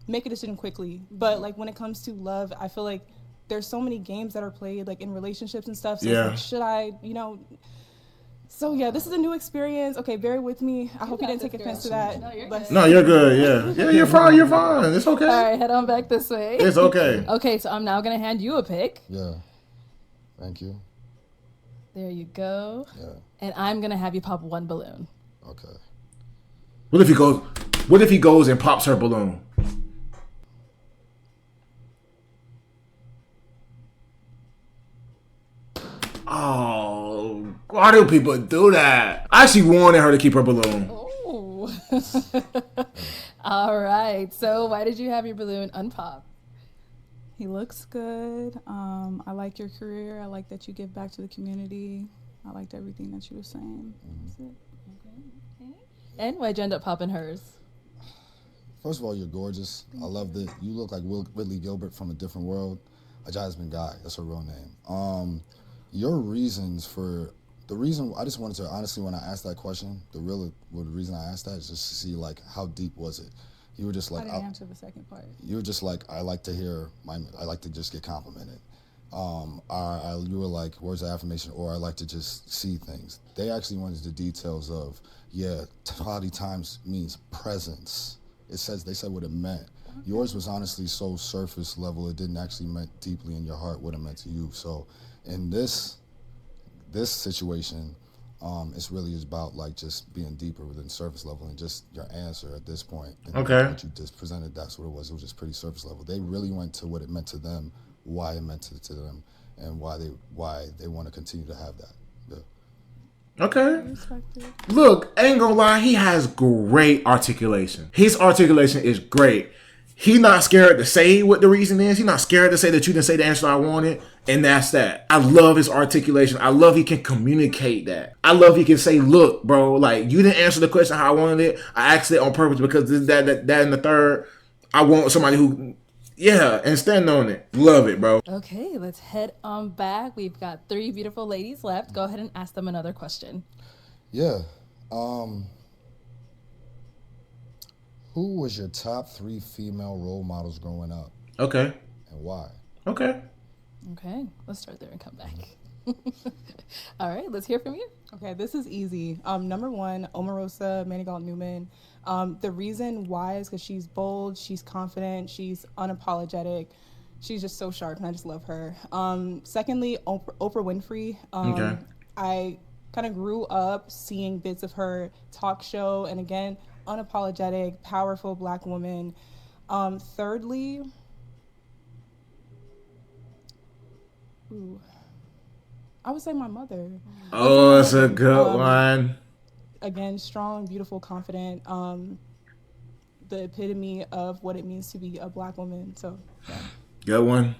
make a decision quickly, but like when it comes to love, I feel like there's so many games that are played like in relationships and stuff. So it's like, should I, So yeah, this is a new experience. Okay, bear with me. I hope you didn't take offense to that. No, you're good. Yeah, you're fine. You're fine. It's okay. All right, head on back this way. It's okay. Okay, so I'm now gonna hand you a pick. Yeah. Thank you. There you go. Yeah. And I'm gonna have you pop one balloon. Okay. What if he goes and pops her balloon? Oh, why do people do that? I actually wanted her to keep her balloon. Oh. All right. So why did you have your balloon unpop? He looks good. I like your career. I like that you give back to the community. I liked everything that you were saying. That's it. Okay. And why'd you end up popping hers? First of all, you're gorgeous. I love that you look like Whitley Gilbert from a different world. A Jasmine Guy. That's her real name. Your reasons for the reason I just wanted to honestly, when I asked that question, the reason I asked that is just to see like how deep was it. You were just like, I didn't answer the second part. You were just like, I like to just get complimented. You were like words of affirmation, or I like to just see things. They actually wanted the details of, quality times means presence. They said what it meant. Yours was honestly so surface level, it didn't actually meant deeply in your heart what it meant to you. So in this situation, it's really about like just being deeper than surface level, and just your answer at this point. Okay. What you just presented, that's what it was. It was just pretty surface level. They really went to what it meant to them, why it meant to them, and why they want to continue to have that. Yeah. Okay. Look, I ain't gonna lie, he has great articulation. His articulation is great. He not scared to say what the reason is. He's not scared to say that you didn't say the answer I wanted, and that's that. I love his articulation. I love he can communicate that. I love he can say, look, bro, like, you didn't answer the question how I wanted it. I asked it on purpose because this, that, and the third. I want somebody who, and stand on it. Love it, bro. Okay, let's head on back. We've got 3 beautiful ladies left. Go ahead and ask them another question. Yeah. Who was your top 3 female role models growing up? Okay. And why? Okay. Okay, let's start there and come back. All right, let's hear from you. Okay, this is easy. Number 1, Omarosa Manigault Newman. The reason why is because she's bold, she's confident, she's unapologetic. She's just so sharp, and I just love her. Secondly, Oprah Winfrey. Okay. I kind of grew up seeing bits of her talk show, and again, unapologetic, powerful Black woman. Thirdly, I would say my mother. Oh, that's a good one. Again, strong, beautiful, confident. The epitome of what it means to be a Black woman. So, yeah. Good one.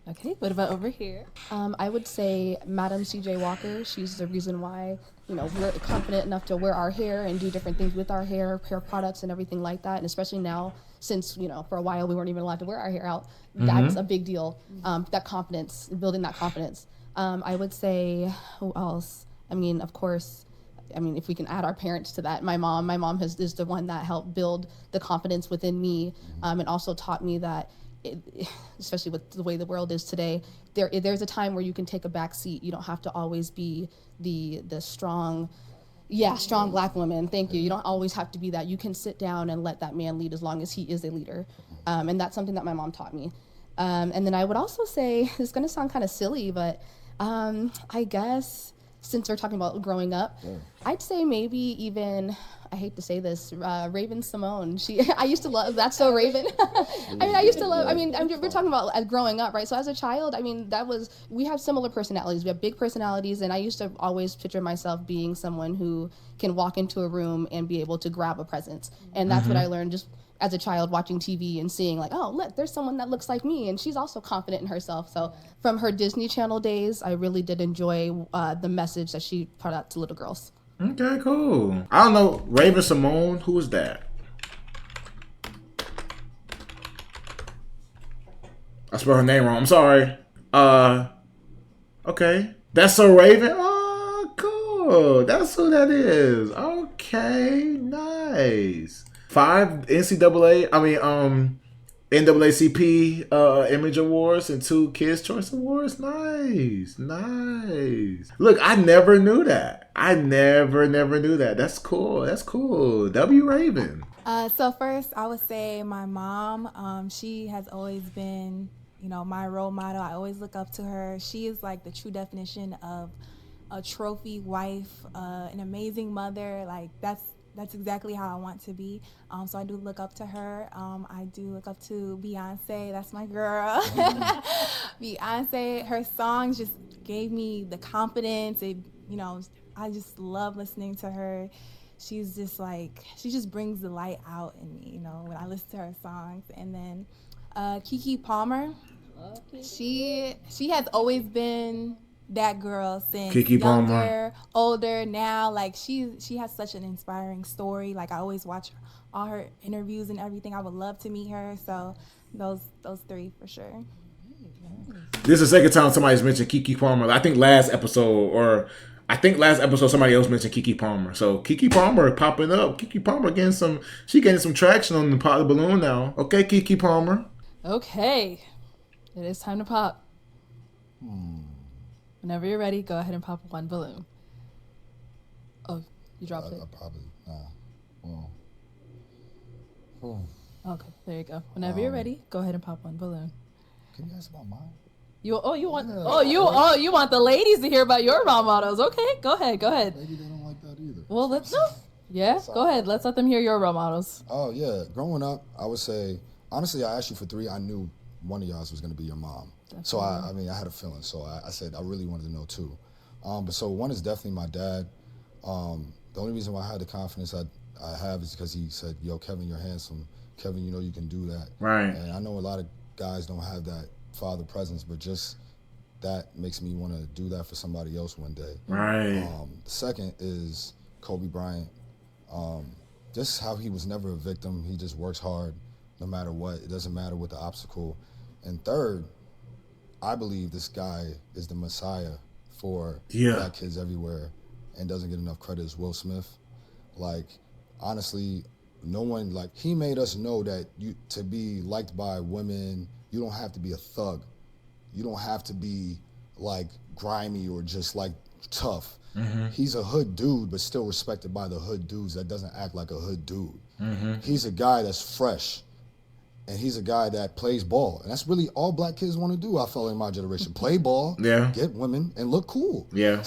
Okay, what about over here? I would say Madam C.J. Walker. She's the reason why, we're confident enough to wear our hair and do different things with our hair products and everything like that. And especially now, since, for a while we weren't even allowed to wear our hair out, that's a big deal. That confidence, building that confidence. I would say, who else? Of course, if we can add our parents to that, my mom is the one that helped build the confidence within me, and also taught me that, especially with the way the world is today, there's a time where you can take a back seat. You don't have to always be the strong Black woman. Thank you. You don't always have to be that. You can sit down and let that man lead as long as he is a leader. And that's something that my mom taught me. And then I would also say, it's going to sound kind of silly, but I guess since we're talking about growing up, I'd say maybe even, I hate to say this, Raven Simone. I used to love That's So Raven. We're talking about growing up, right? So as a child, we have similar personalities. We have big personalities, and I used to always picture myself being someone who can walk into a room and be able to grab a presence. And that's what I learned just as a child watching TV and seeing like, oh, look, there's someone that looks like me, and she's also confident in herself. So from her Disney Channel days, I really did enjoy the message that she put out to little girls. Okay, cool. I don't know, Raven Simone, who is that? I spelled her name wrong. I'm sorry. Okay. That's So Raven? Oh, cool. That's who that is. Okay, nice. 5 NAACP Image Awards and 2 Kids Choice Awards. Nice. Look, I never knew that. I never knew that. That's cool. W Raven. So first, I would say my mom. She has always been, my role model. I always look up to her. She is like the true definition of a trophy wife, an amazing mother. Like that's exactly how I want to be. So I do look up to her. I do look up to Beyonce. That's my girl. Beyonce, her songs just gave me the confidence. I just love listening to her. She just brings the light out in me, when I listen to her songs. And then Keke Palmer, she has always been that girl since Keke younger, Palmer. older, now. Like she has such an inspiring story. Like I always watch all her interviews and everything. I would love to meet her. So those 3 for sure. This is the second time somebody's mentioned Keke Palmer. I think last episode somebody else mentioned Keke Palmer. So Keke Palmer popping up. Keke Palmer getting some traction on the Pop the Balloon now. Okay, Keke Palmer. Okay. It is time to pop. Whenever you're ready, go ahead and pop 1 balloon. Oh, you dropped it? Okay, there you go. Whenever you're ready, go ahead and pop 1 balloon. Can you ask about mine? You want the ladies to hear about your role models. Okay, go ahead. Maybe they don't like that either. Well, go ahead. Let's let them hear your role models. Oh, yeah. Growing up, I would say, honestly, I asked you for 3. I knew one of y'all was going to be your mom. Definitely. So, I had a feeling. So, I said I really wanted to know 2. But so one is definitely my dad. The only reason why I had the confidence I have is because he said, yo, Kevin, you're handsome. Kevin, you can do that. Right. And I know a lot of guys don't have that father presence, but just that makes me want to do that for somebody else one day. Right. The second is Kobe Bryant. Just how he was never a victim. He just works hard no matter what. It doesn't matter what the obstacle. And third, I believe this guy is the messiah for black kids everywhere and doesn't get enough credit as Will Smith. Like, honestly, no one, he made us know that to be liked by women, you don't have to be a thug. You don't have to be grimy or just tough. Mm-hmm. He's a hood dude, but still respected by the hood dudes that doesn't act like a hood dude. Mm-hmm. He's a guy that's fresh, and he's a guy that plays ball. And that's really all black kids want to do, I felt in my generation. Play ball, get women, and look cool. Yeah.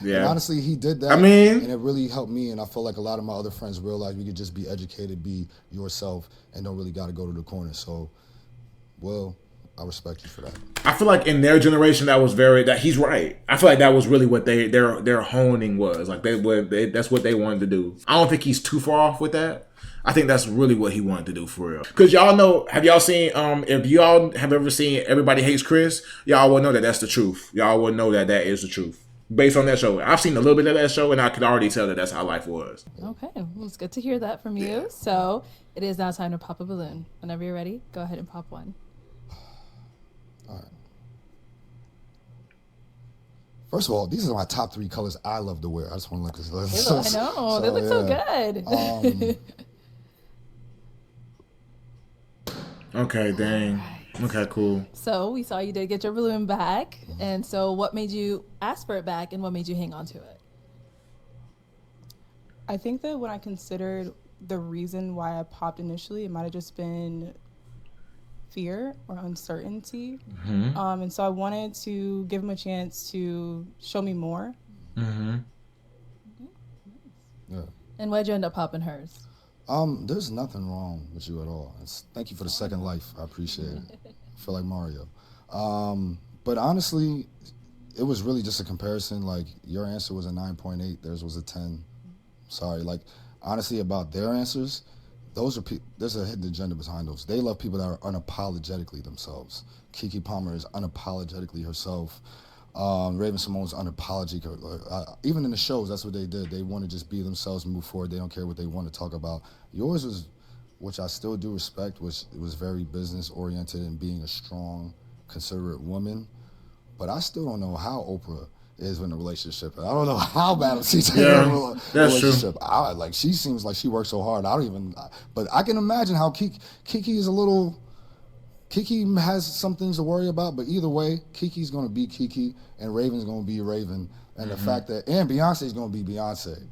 And honestly, he did that. And it really helped me, and I feel like a lot of my other friends realized we could just be educated, be yourself, and don't really got to go to the corner. So, well, I respect you for that. I feel like in their generation, that he's right. I feel like that was really what their honing was. That's what they wanted to do. I don't think he's too far off with that. I think that's really what he wanted to do for real. Because y'all know, have y'all seen, if y'all have ever seen Everybody Hates Chris, y'all will know that that's the truth. Y'all will know that is the truth. Based on that show. I've seen a little bit of that show, and I could already tell that that's how life was. Okay, well, it's good to hear that from you. So it is now time to pop a balloon. Whenever you're ready, go ahead and pop 1. All right. First of all, these are my top 3 colors I love to wear. I just want to look at this. I know. They look so good. Okay, dang. Right. Okay, cool. So we saw you did get your balloon back. Mm-hmm. And so what made you ask for it back, and what made you hang on to it? I think that when I considered the reason why I popped initially, it might have just been fear or uncertainty. Mm-hmm. And so I wanted to give him a chance to show me more Mm-hmm. Yeah. And why'd you end up popping hers? There's nothing wrong with you at all. Thank you for the second life. I appreciate it. I feel like Mario. But honestly, it was really just a comparison. Like, your answer was a 9.8, theirs was a 10. Sorry. Like, honestly, about their answers, there's a hidden agenda behind those. They love people that are unapologetically themselves. Keke Palmer is unapologetically herself. Raven Simone's unapologetic. Even in the shows, that's what they did. They want to just be themselves and move forward. They don't care what they want to talk about. Yours was, which I still do respect, was very business oriented and being a strong, considerate woman. But I still don't know how Oprah is in a relationship. I don't know how bad she's in a relationship. Like, she seems like she works so hard. But I can imagine how Keke is a little. Keke has some things to worry about, but either way, Kiki's gonna be Keke, and Raven's gonna be Raven, and the fact that Beyonce's gonna be Beyonce,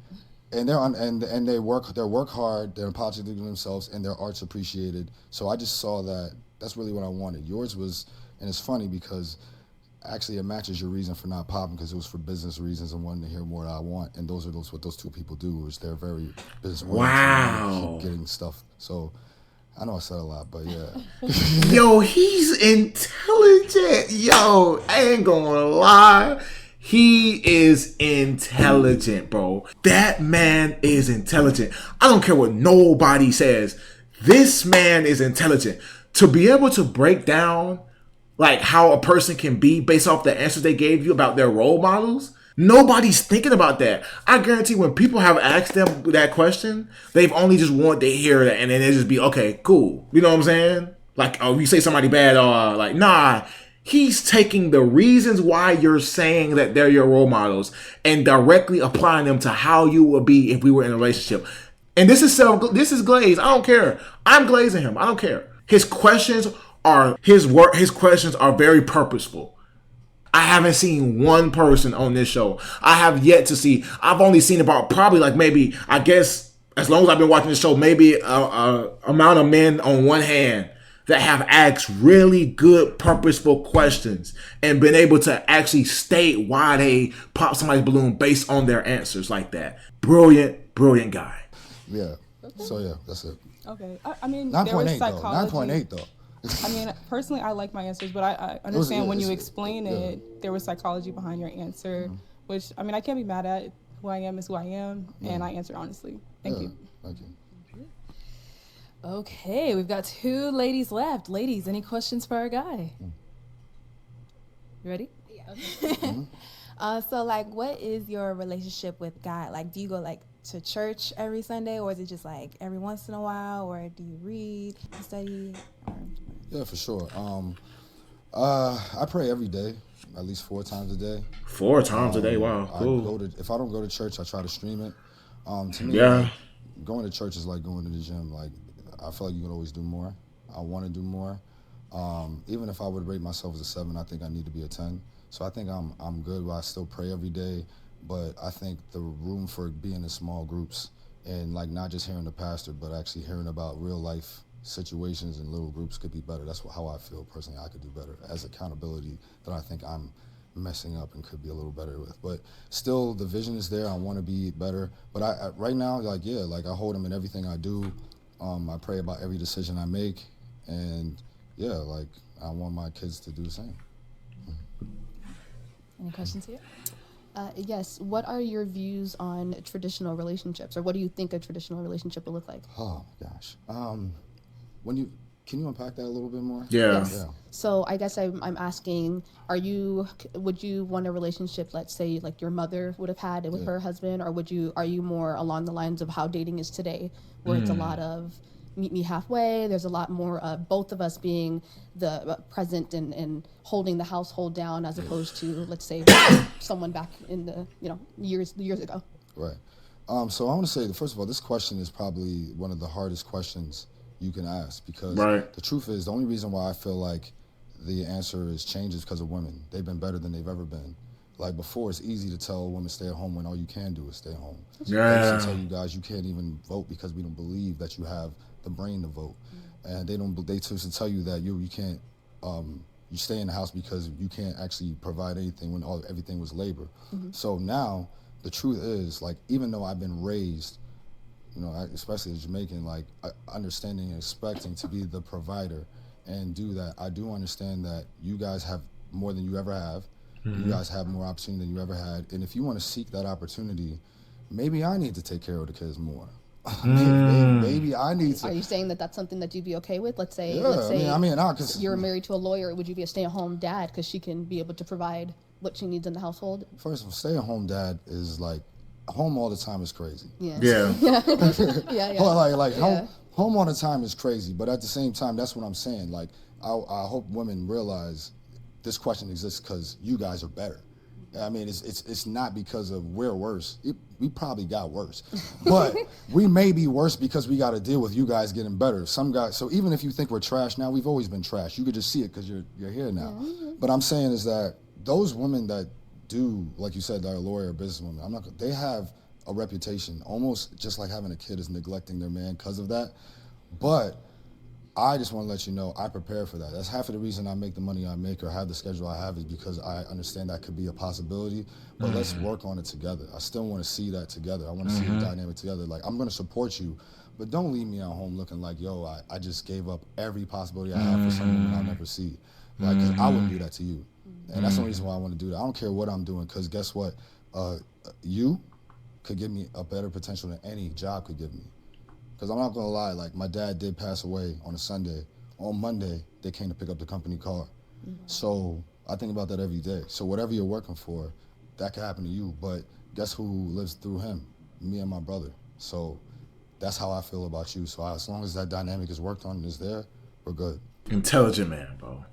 and they work hard, they're apologetic to themselves, and their art's appreciated. So I just saw that. That's really what I wanted. Yours was, and it's funny because actually it matches your reason for not popping, because it was for business reasons and wanting to hear more that I want, and what those two people do is they're very business oriented. Wow. Keep getting stuff. So. I know I said a lot, but yeah. Yo, he's intelligent. Yo, I ain't gonna lie. He is intelligent, bro. That man is intelligent. I don't care what nobody says. This man is intelligent. To be able to break down like how a person can be based off the answers they gave you about their role models, nobody's thinking about that. I guarantee when people have asked them that question, they've only just wanted to hear that, and then they just be, okay, cool. You know what I'm saying? Like, oh, you say somebody bad, like, nah. He's taking the reasons why you're saying that they're your role models and directly applying them to how you would be if we were in a relationship. And this is Glaze. I don't care. I'm glazing him. I don't care. His questions are very purposeful. I haven't seen one person on this show. I have yet to see. I've only seen about probably like maybe, I guess, as long as I've been watching the show, maybe a amount of men on one hand that have asked really good, purposeful questions and been able to actually state why they pop somebody's balloon based on their answers like that. Brilliant, brilliant guy. Yeah. So yeah, that's it. Okay. I mean, 9.8 though. 9.8 though. I mean, personally, I like my answers, but I understand when you explain it, there was psychology behind your answer, which, I mean, I can't be mad at. Who I am is who I am, and I answer honestly. Thank you. Thank you. Okay, we've got 2 ladies left. Ladies, any questions for our guy? You ready? Yeah. So, like, what is your relationship with God? Like, do you go, like, to church every Sunday, or is it just, like, every once in a while, or do you read, study? Yeah, for sure. I pray every day, at least 4 times a day. 4 times a day? Wow, cool. If I don't go to church, I try to stream it. To me, going to church is like going to the gym. Like, I feel like you can always do more. I want to do more. Even if I would rate myself as a 7, I think I need to be a 10. So I think I'm good, but I still pray every day. But I think the room for being in small groups and like not just hearing the pastor, but actually hearing about real life situations in little groups could be better. That's how I feel personally. I could do better as accountability that I think I'm messing up and could be a little better with. But still, the vision is there. I want to be better. But I right now, like, yeah, like I hold him in everything I do. I pray about every decision I make, and yeah, like I want my kids to do the same. Any questions here? Yes. What are your views on traditional relationships, or what do you think a traditional relationship will look like? Oh my gosh. Can you unpack that a little bit more? Yeah. Yes. Yeah. So I guess I'm asking, would you want a relationship, let's say, like your mother would have had with her husband, or are you more along the lines of how dating is today, where it's a lot of meet me halfway, there's a lot more of both of us being the present and holding the household down, as opposed to, let's say, someone back in the years ago. Right. So I want to say that, first of all, this question is probably one of the hardest questions you can ask, because the truth is, the only reason why I feel like the answer is changed is because of women. They've been better than they've ever been. Like before, it's easy to tell women stay at home when all you can do is stay home. Yeah. They used to tell you guys you can't even vote because we don't believe that you have the brain to vote, and they used to tell you that you can't you stay in the house because you can't actually provide anything when everything was labor. So now the truth is, like, even though I've been raised, you know, especially as Jamaican, like understanding and expecting to be the provider and do that, I do understand that you guys have more than you ever have. You guys have more opportunity than you ever had. And if you want to seek that opportunity, maybe I need to take care of the kids more. Maybe I need to. Are you saying that that's something that you'd be okay with? Let's say, cause you're married to a lawyer. Would you be a stay-at-home dad because she can be able to provide what she needs in the household? First of all, stay-at-home dad is like, home all the time is crazy. Yeah. Home all the time is crazy. But at the same time, that's what I'm saying. Like, I hope women realize this question exists because you guys are better. I mean, it's not because of we're worse. We probably got worse, but we may be worse because we got to deal with you guys getting better. Some guys. So even if you think we're trash now, we've always been trash. You could just see it because you're here now. But I'm saying is that those women that do, like you said, that are lawyer, businesswomen, they have a reputation, almost just like having a kid is neglecting their man because of that. But I just want to let you know I prepare for that. That's half of the reason I make the money I make or have the schedule I have is because I understand that could be a possibility, but let's work on it together. I still want to see that together. I want to see the dynamic together. Like, I'm going to support you, but don't leave me at home looking like, yo, I just gave up every possibility I have for some woman I'll never see. Like, 'cause I wouldn't do that to you. And that's the reason why I want to do that. I don't care what I'm doing, because guess what? You could give me a better potential than any job could give me. Because I'm not going to lie, like, my dad did pass away on a Sunday. On Monday, they came to pick up the company car. So I think about that every day. So whatever you're working for, that could happen to you. But guess who lives through him? Me and my brother. So that's how I feel about you. So as long as that dynamic is worked on and is there, we're good. Intelligent man, bro.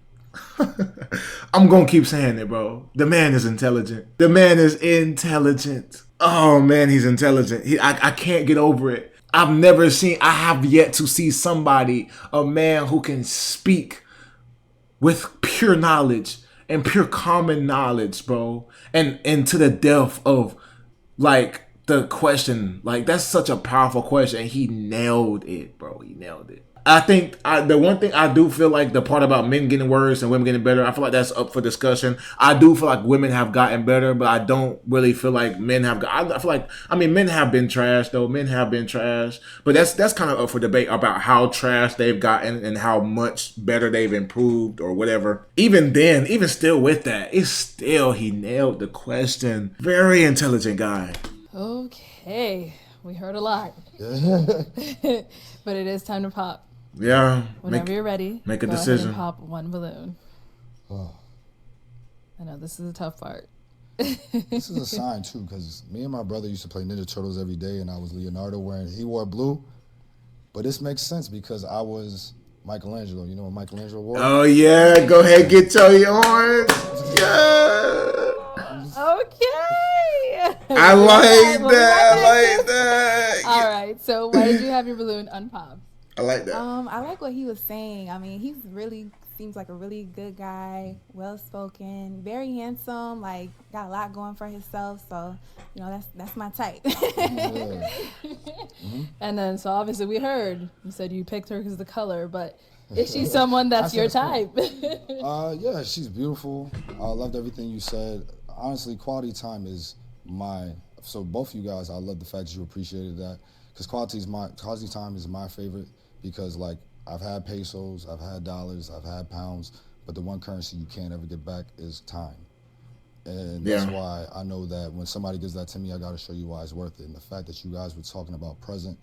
I'm going to keep saying it, bro. The man is intelligent. The man is intelligent. Oh, man, he's intelligent. I can't get over it. I have yet to see somebody, a man who can speak with pure knowledge and pure common knowledge, bro. And to the depth of, like, the question. Like, that's such a powerful question. And he nailed it, bro. He nailed it. I think the one thing I do feel like the part about men getting worse and women getting better, I feel like that's up for discussion. I do feel like women have gotten better, but I don't really feel like men have I feel like, I mean, men have been trash, though. Men have been trash. But that's kind of up for debate about how trash they've gotten and how much better they've improved or whatever. Even then, even still with that, it's still, he nailed the question. Very intelligent guy. Okay. We heard a lot. But it is time to pop. Yeah. Whenever you're ready, make a go decision. ahead and pop one balloon. Oh. I know this is a tough part. This is a sign too, because me and my brother used to play Ninja Turtles every day, and I was Leonardo he wore blue. But this makes sense because I was Michelangelo. You know what Michelangelo wore? Oh yeah, go ahead, get your orange. Yeah. Okay. I like that. All right. So why did you have your balloon unpopped? I like that. I like what he was saying. I mean, seems like a really good guy, well spoken, very handsome, like got a lot going for himself. So, you know, that's my type. And then so obviously we heard you said you picked her because of the color, but is she someone that's your type? Yeah, she's beautiful. I loved everything you said. Honestly, quality time is so both of you guys, I love the fact that you appreciated that, because quality time is my favorite, because like I've had pesos, I've had dollars, I've had pounds, but the one currency you can't ever get back is time. And that's why I know that when somebody gives that to me, I got to show you why it's worth it. And the fact that you guys were talking about present,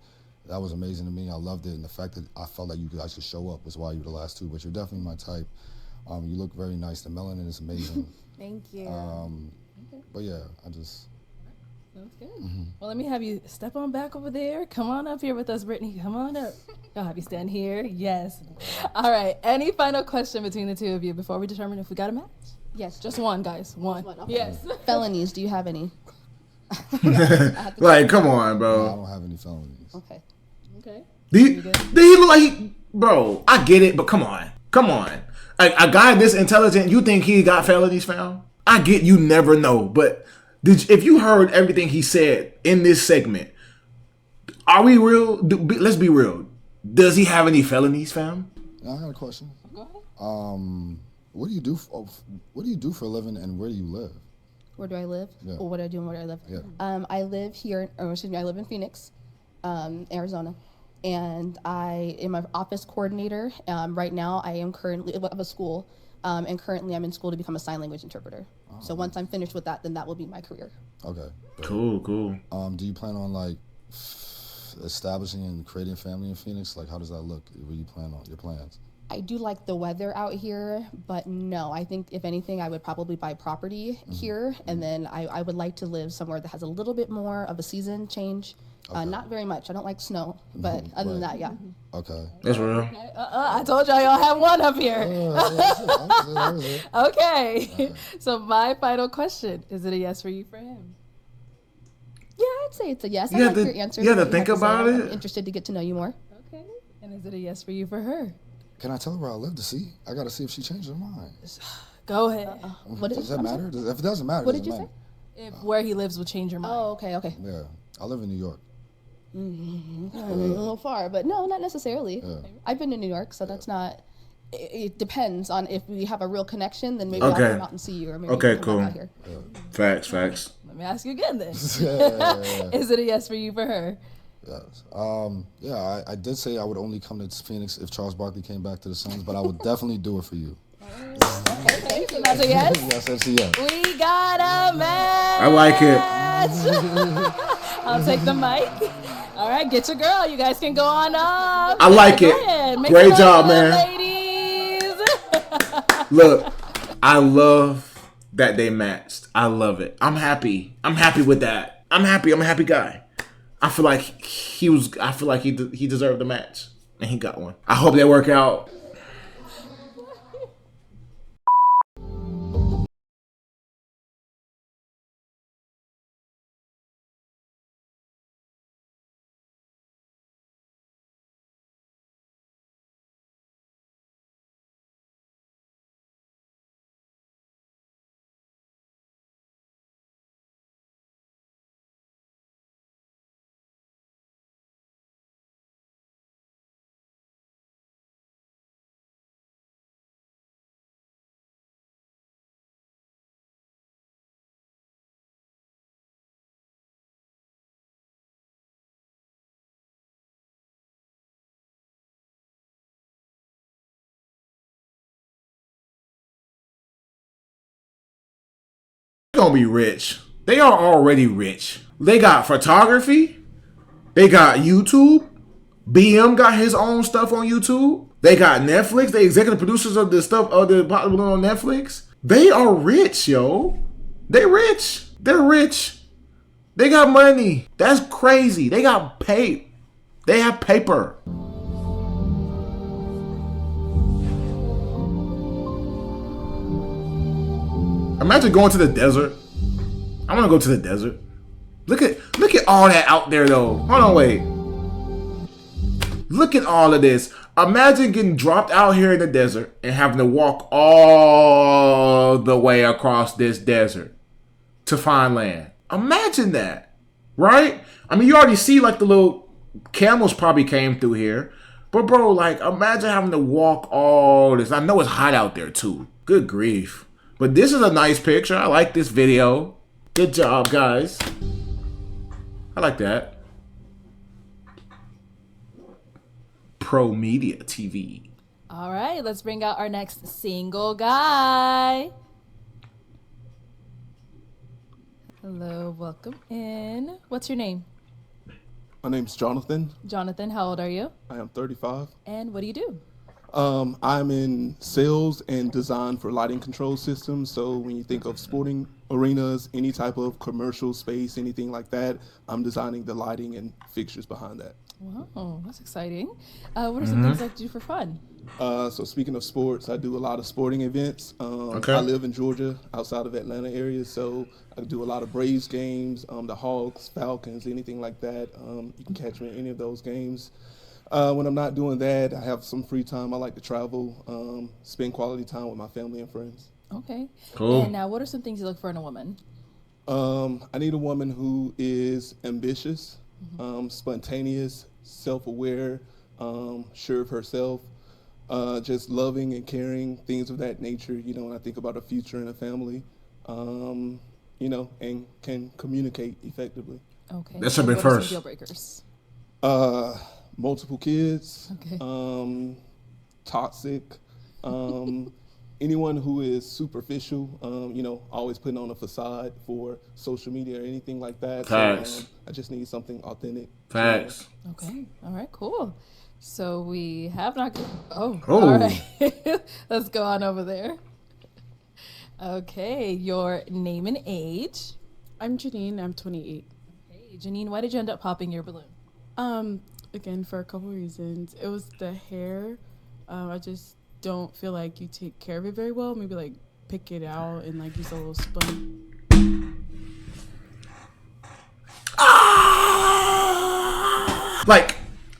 that was amazing to me. I loved it. And the fact that I felt like you guys could show up was why you were the last two, but you're definitely my type. You look very nice. The melanin is amazing. Thank you. But yeah, I just... Sounds good. Well, let me have you step on back over there. Come on up here with us, Brittany. Come on up. I'll have you stand here. Yes. All right. Any final question between the two of you before we determine if we got a match? Yes. Just one, guys. One. Okay. Yes. Felonies, do you have any? Like, come on, bro. No, I don't have any felonies. Okay. Do he look like bro, I get it, but come on. A guy this intelligent, you think he got felonies found? I get you never know, but if you heard everything he said in this segment, are we real? Let's be real. Does he have any felonies found? I got a question. Go ahead. What do you do? What do you do for a living, and where do you live? Where do I live? Yeah. Or what do I do and where do I live? Yeah. I live here, or excuse me, I live in Phoenix, Arizona. And I am an office coordinator. Right now, I am currently of a school, and currently I'm in school to become a sign language interpreter. Oh, so once I'm finished with that, then that will be my career. Okay. Cool. Do you plan on like establishing and creating a family in Phoenix? Like, how does that look? What do you plan on? Your plans? I do like the weather out here, but no, I think if anything, I would probably buy property here, and then I would like to live somewhere that has a little bit more of a season change. Not very much. I don't like snow, but other than that, yeah. Okay. That's real. I told y'all have one up here. That was it. Okay. So my final question, is it a yes for you for him? Yeah, I'd say it's a yes. I You like have your to- answer. you have to what think say. about I'm it. interested to get to know you more. Okay. And is it a yes for you for her? Can I tell her where I live to see? I got to see if she changed her mind. Go ahead. What Does that matter? If it doesn't matter, What it did you doesn't say? If where he lives will change your mind. Oh, okay. matter. Yeah. I live in New York. A little far, but no, not necessarily. Yeah. I've been to New York, so that's not. It depends on if we have a real connection. Then maybe I'll Okay. come out and see you, or maybe Okay, you come back cool. out here. Facts. Let me ask you again then. Yeah. Is it a yes for you for her? Yes. Yeah, I did say I would only come to Phoenix if Charles Barkley came back to the Suns, but I would definitely do it for you. Okay, so that's a yes? Yes, that's a yes. We got a match. I like it. I'll take the mic. All right, get your girl. You guys can go on up. I like Go it. ahead. Make Great some job, noise, man. ladies. Look, I love that they matched. I love it. I'm happy. I'm happy with that. I'm happy. I'm a happy guy. I feel like he deserved the match, and he got one. I hope they work out. They're gonna be rich. They are already rich. They got photography. They got YouTube. BM got his own stuff on YouTube. They got Netflix. They executive producers of the stuff of the Pop the Balloon on Netflix. They are rich, yo. They rich. They're rich. They got money. That's crazy. They got paid. They have paper. Imagine going to the desert. I want to go to the desert. Look at all that out there though. Hold on, wait. Look at all of this. Imagine getting dropped out here in the desert and having to walk all the way across this desert to find land. Imagine that, right? I mean, you already see like the little camels probably came through here. But bro, like imagine having to walk all this. I know it's hot out there too. Good grief. But this is a nice picture. I like this video. Good job, guys. I like that. Pro Media TV. All right, let's bring out our next single guy. Hello, welcome in. What's your name? My name's Jonathan. Jonathan, how old are you? I am 35. And what do you do? I'm in sales and design for lighting control systems. So when you think of sporting arenas, any type of commercial space, anything like that, I'm designing the lighting and fixtures behind that. Wow, that's exciting. What are some things I do for fun? So speaking of sports, I do a lot of sporting events. Okay. I live in Georgia, outside of Atlanta area, so I do a lot of Braves games, the Hawks, Falcons, anything like that. You can catch me in any of those games. When I'm not doing that, I have some free time. I like to travel, spend quality time with my family and friends. Okay. Cool. And now, what are some things you look for in a woman? I need a woman who is ambitious, spontaneous, self-aware, sure of herself, just loving and caring, things of that nature. And I think about a future and a family, and can communicate effectively. Okay. That should be What are some first. deal breakers. Multiple kids, Okay. toxic, anyone who is superficial, always putting on a facade for social media or anything like that. Facts. So, I just need something authentic. Facts. Okay. All right. Cool. So we have not. Oh. Oh. All right. Let's go on over there. Okay. Your name and age. I'm Janine. I'm 28. Hey, Janine, why did you end up popping your balloon? Again, for a couple reasons. It was the hair. I just don't feel like you take care of it very well. Maybe like pick it out and like use a little sponge. Like,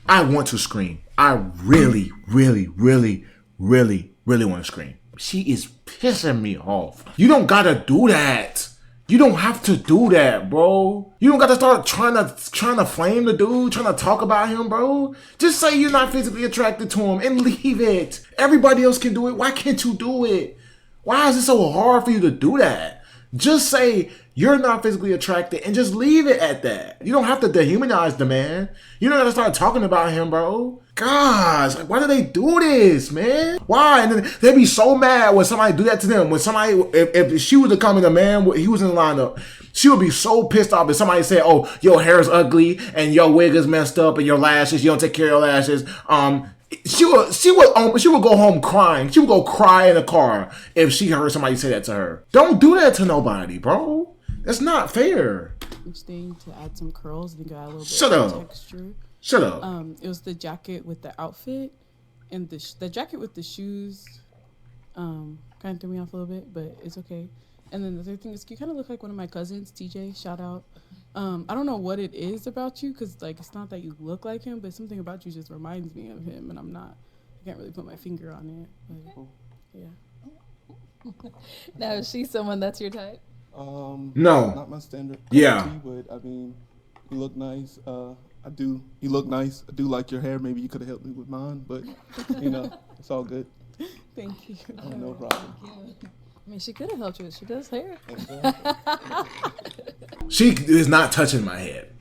I want to scream. I really, really, really, really, really want to scream. She is pissing me off. You don't gotta do that. You don't have to do that, bro. You don't gotta start trying to flame the dude, trying to talk about him, bro. Just say you're not physically attracted to him and leave it. Everybody else can do it. Why can't you do it? Why is it so hard for you to do that? Just say you're not physically attracted and just leave it at that. You don't have to dehumanize the man. You don't have to start talking about him, bro. Gosh, like, why do they do this, man? Why? And then they be so mad when somebody do that to them. When somebody, if she was to come in, a man, he was in the lineup, she would be so pissed off if somebody said, oh, your hair is ugly and your wig is messed up and your lashes, you don't take care of your lashes. She would go home crying. She would go cry in the car if she heard somebody say that to her. Don't do that to nobody, bro. That's not fair. Each thing to add some curls. I think I add a little bit Shut of up. texture. Shut up. It was the jacket with the outfit, and the jacket with the shoes. Kind of threw me off a little bit, but it's okay. And then the other thing is, you kind of look like one of my cousins, TJ. Shout out. I don't know what it is about you, because like it's not that you look like him, but something about you just reminds me of him, and I can't really put my finger on it. But, yeah. Now, is she someone that's your type? No. Not my standard. Yeah. But I mean, you look nice. You look nice. I do like your hair. Maybe you could have helped me with mine, but it's all good. Thank you. No problem. I mean, she could have helped you. She does hair. She is not touching my head.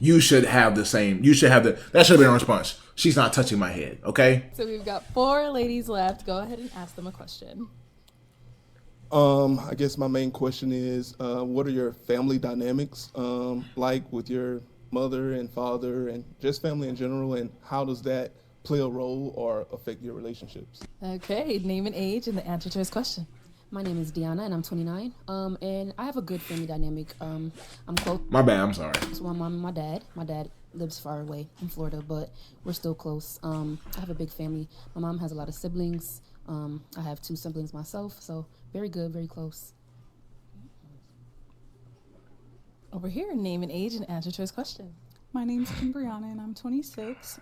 You should have the same. That should have been our response. She's not touching my head, okay? So we've got 4 ladies left. Go ahead and ask them a question. I guess my main question is, what are your family dynamics like with your mother and father and just family in general, and how does that play a role or affect your relationships? Okay, name and age and the answer to his question. My name is Deanna, and I'm 29. And I have a good family dynamic. I'm close. My bad, I'm sorry. So my mom and my dad. My dad lives far away in Florida, but we're still close. I have a big family. My mom has a lot of siblings. I have 2 siblings myself, so very good, very close. Over here, name and age and answer to his question. My name's Kimbriana and I'm 26.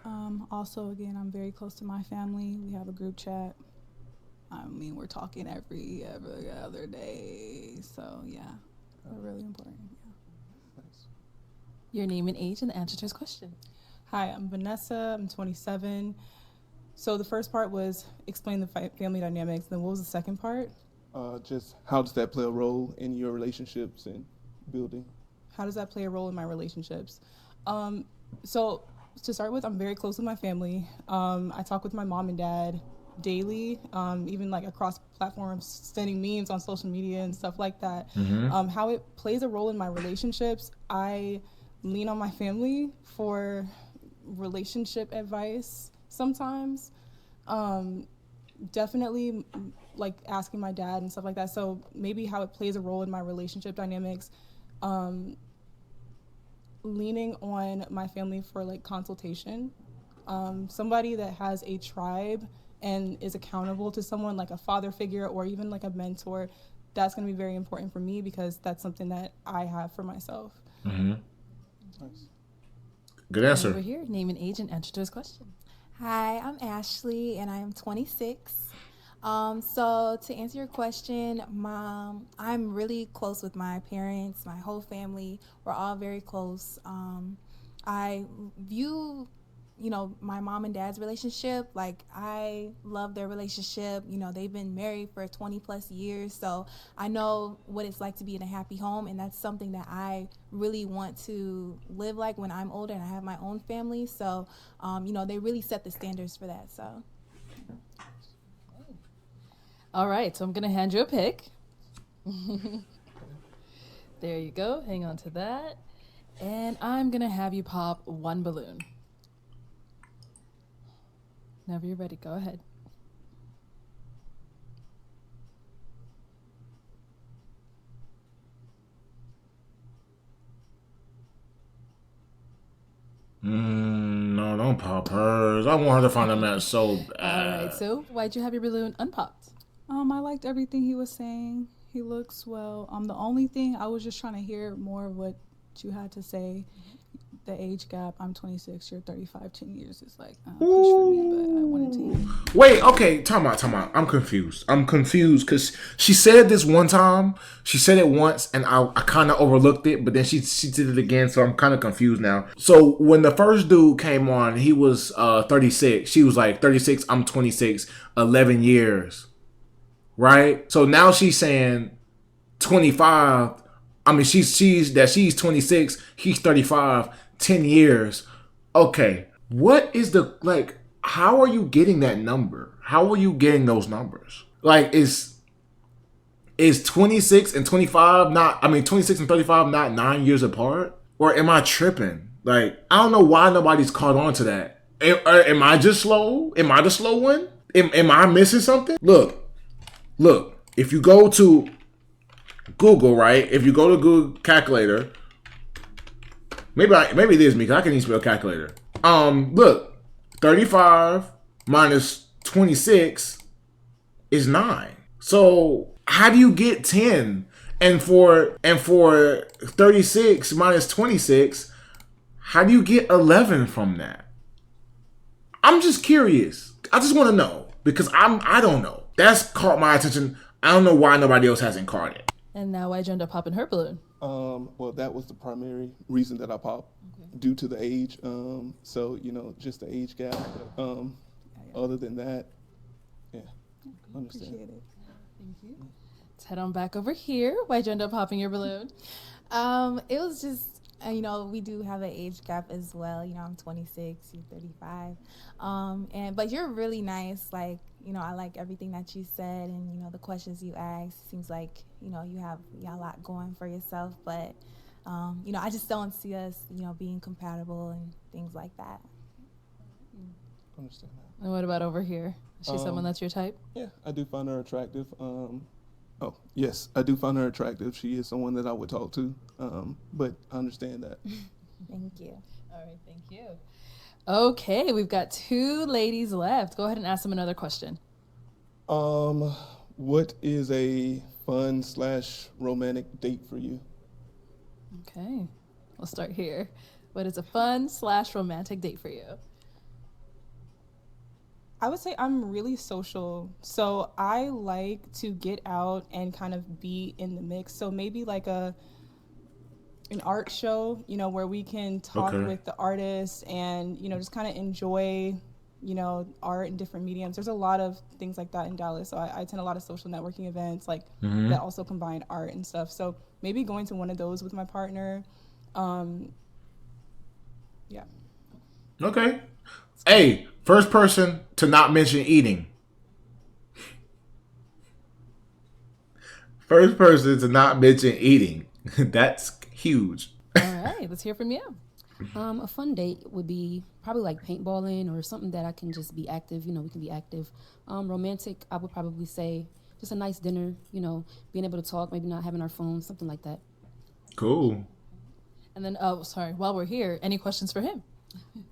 Also, again, I'm very close to my family. We have a group chat. I mean, we're talking every other day. So, yeah, we're really important. Yeah. Your name and age and the answer to his question. Hi, I'm Vanessa. I'm 27. So the first part was explain the family dynamics. Then what was the second part? Just how does that play a role in your relationships and building? How does that play a role in my relationships? So to start with, I'm very close with my family. I talk with my mom and dad daily, even like across platforms, sending memes on social media and stuff like that. Mm-hmm. How it plays a role in my relationships, I lean on my family for relationship advice sometimes. Definitely like asking my dad and stuff like that. So maybe how it plays a role in my relationship dynamics, leaning on my family for like consultation. Somebody that has a tribe and is accountable to someone like a father figure or even like a mentor, that's going to be very important for me because that's something that I have for myself. Mm-hmm. Nice. Good answer. Over here, name and age and answer to his question. Hi, I'm Ashley and I'm 26. So to answer your question, I'm really close with my parents, my whole family. We're all very close. I view, my mom and dad's relationship, like I love their relationship. They've been married for 20 plus years. So I know what it's like to be in a happy home. And that's something that I really want to live like when I'm older and I have my own family. So, they really set the standards for that. So. All right. So I'm going to hand you a pick. There you go. Hang on to that. And I'm going to have you pop one balloon. Whenever you're ready, go ahead. No, don't pop hers. I want her to find a match so bad. All right. So why'd you have your balloon unpopped? I liked everything he was saying. He looks well. The only thing I was just trying to hear more of what you had to say. The age gap. I'm 26. You're 35. 10 years is like push for me, but I wanted to hear. Wait, okay, time out. I'm confused because she said this one time. She said it once, and I kind of overlooked it, but then she did it again, so I'm kind of confused now. So when the first dude came on, he was 36. She was like 36. I'm 26. 11 years. Right? So now she's saying 25. I mean, she's 26. He's 35. 10 years. Okay. What is the, like, how are you getting that number? How are you getting those numbers? Like, is 26 and 25 26 and 35 not 9 years apart? Or am I tripping? Like, I don't know why nobody's caught on to that. Am I just slow? Am I the slow one? Am I missing something? Look, if you go to Google, right? If you go to Google calculator, maybe it is me because I can even spell calculator. Look, 35 minus 26 is 9. So how do you get 10? And for 36 minus 26, how do you get 11 from that? I'm just curious. I just want to know because I don't know. That's caught my attention. I don't know why nobody else hasn't caught it. And now why'd you end up popping her balloon? Well, that was the primary reason that I popped, due to the age. So, just the age gap. Other than that, yeah, understand. Appreciate it. Thank you. Let's head on back over here. Why'd you end up popping your balloon? It was just, we do have an age gap as well. I'm 26, you're 35. But you're really nice. Like, I like everything that you said and, the questions you asked. Seems like, you have a lot going for yourself. But, I just don't see us, being compatible and things like that. Understand that. And what about over here? Is she someone that's your type? Yeah, I do find her attractive. Yes, I do find her attractive. She is someone that I would talk to. But I understand that. Thank you. All right, thank you. Okay, we've got 2 ladies left. Go ahead and ask them another question. What is a fun/romantic date for you? Okay, we'll start here. What is a fun/romantic date for you? I would say I'm really social. So I like to get out and kind of be in the mix. So maybe like an art show, where we can talk with the artists and, just kind of enjoy, art in different mediums. There's a lot of things like that in Dallas. So I attend a lot of social networking events that also combine art and stuff. So maybe going to one of those with my partner. Yeah. Okay. Hey, first person to not mention eating. First person to not mention eating. That's huge. All right, let's hear from you. A fun date would be probably like paintballing or something that I can just be active. We can be active. Romantic, I would probably say just a nice dinner, being able to talk, maybe not having our phones, something like that. Cool. And then, while we're here, any questions for him?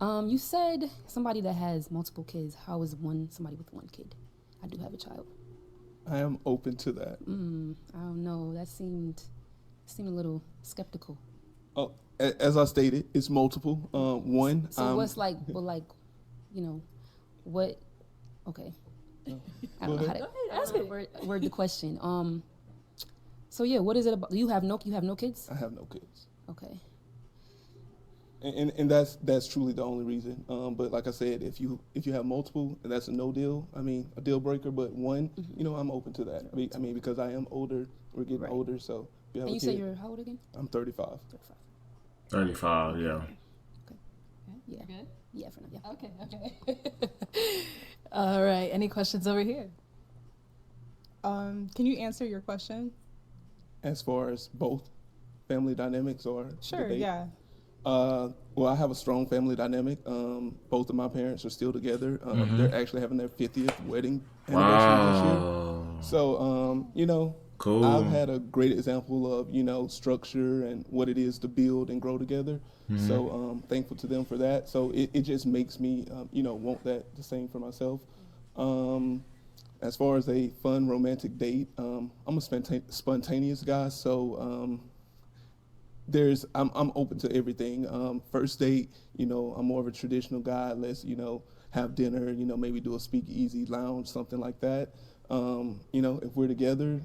You said somebody that has multiple kids. How is somebody with one kid? I do have a child. I am open to that. I don't know. That seemed a little skeptical. Oh, as I stated, it's multiple. One. So what's like? What? Okay. I don't know how to ask it. Word the question. So yeah, what is it about? You have no kids? I have no kids. Okay. And that's truly the only reason. But like I said, if you have multiple, and that's a no deal. I mean, a deal breaker. But one, I'm open to that. I mean, because I am older, we're getting older. So if you have And a you kid, say you're how old again? I'm 35. 35, yeah. Okay. Yeah. You're good? Yeah, for now. Yeah. Okay. All right. Any questions over here? Can you answer your question? As far as both family dynamics or Sure, debate? yeah. Well, I have a strong family dynamic. Both of my parents are still together. They're actually having their 50th wedding anniversary this year. So, cool. I've had a great example of, structure and what it is to build and grow together. So thankful to them for that. So it just makes me, want that the same for myself. As far as a fun romantic date, I'm a spontaneous guy. So I'm open to everything. First date, I'm more of a traditional guy. Let's, have dinner, maybe do a speakeasy lounge, something like that. If we're together,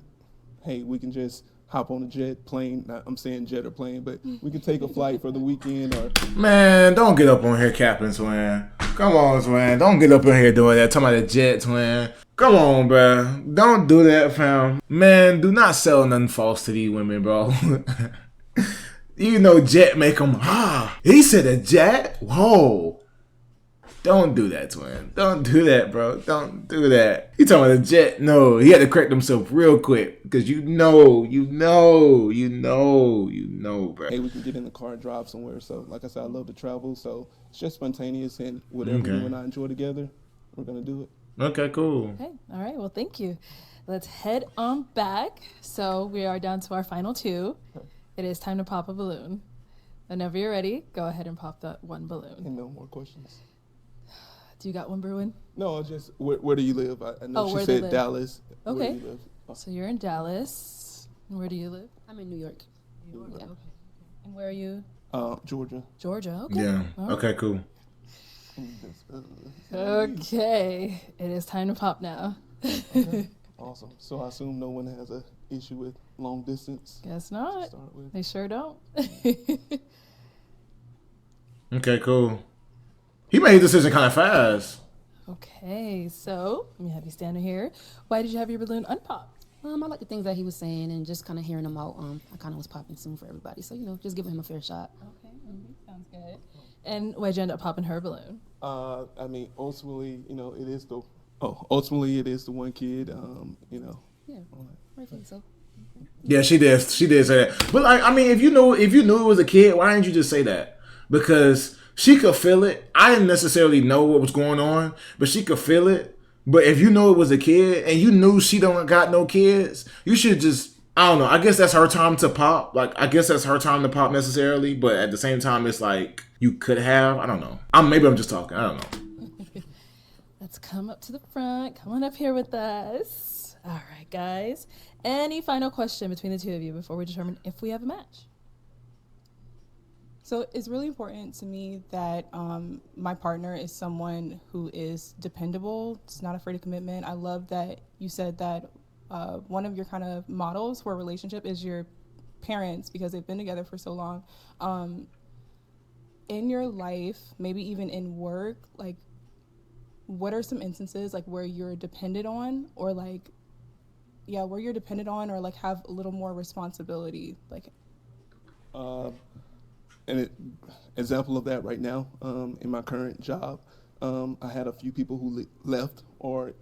hey, we can just hop on a jet, plane. I'm saying jet or plane, but we can take a flight for the weekend or. Man, don't get up on here capping, twin. Come on, twin. Don't get up in here doing that. Talking about the jet, twin. Come on, bro. Don't do that, fam. Man, do not sell nothing false to these women, bro. Jet make them, he said a jet? Whoa. Don't do that, twin. Don't do that, bro. Don't do that. He talking about a jet? No, he had to correct himself real quick because bro. Hey, we can get in the car and drive somewhere. So, like I said, I love to travel. So, it's just spontaneous and whatever you and I enjoy together, we're going to do it. Okay, cool. Okay. All right. Well, thank you. Let's head on back. So we are down to our final two. It is time to pop a balloon. Whenever you're ready, go ahead and pop that one balloon. And no more questions. Do you got one, Bruin? No, just where do you live? I know she where they said live. Dallas. Okay. Where do you live? So you're in Dallas. And where do you live? I'm in New York. Yeah. Okay. And where are you? Georgia. Georgia. Okay. Yeah. All right. Okay, cool. Okay. It is time to pop now. Okay. Awesome. So I assume no one has an issue with long distance? Guess not. Start with. They sure don't. Okay, cool. He made his decision kind of fast. Okay, so let me have you standing here. Why did you have your balloon unpopped? I like the things that he was saying and just kind of hearing them out. I kind of was popping soon for everybody. So, just giving him a fair shot. Okay, sounds good. And why'd you end up popping her balloon? Ultimately, it is the. Ultimately, it is the one kid. Yeah, rightfully so. Yeah, she did. She did say that. But if you knew it was a kid, why didn't you just say that? Because she could feel it. I didn't necessarily know what was going on, but she could feel it. But if you know it was a kid and you knew she don't got no kids, you should just, I don't know. I guess that's her time to pop. I guess that's her time to pop necessarily. But at the same time, it's like you could have. I don't know. Maybe I'm just talking. I don't know. Let's come up to the front. Come on up here with us. All right, guys. Any final question between the two of you before we determine if we have a match? So it's really important to me that my partner is someone who is dependable. It's not afraid of commitment. I love that you said that one of your kind of models for a relationship is your parents because they've been together for so long. In your life, maybe even in work, what are some instances where you're dependent on or where you're dependent on or have a little more responsibility? An example of that right now, in my current job, I had a few people who left or,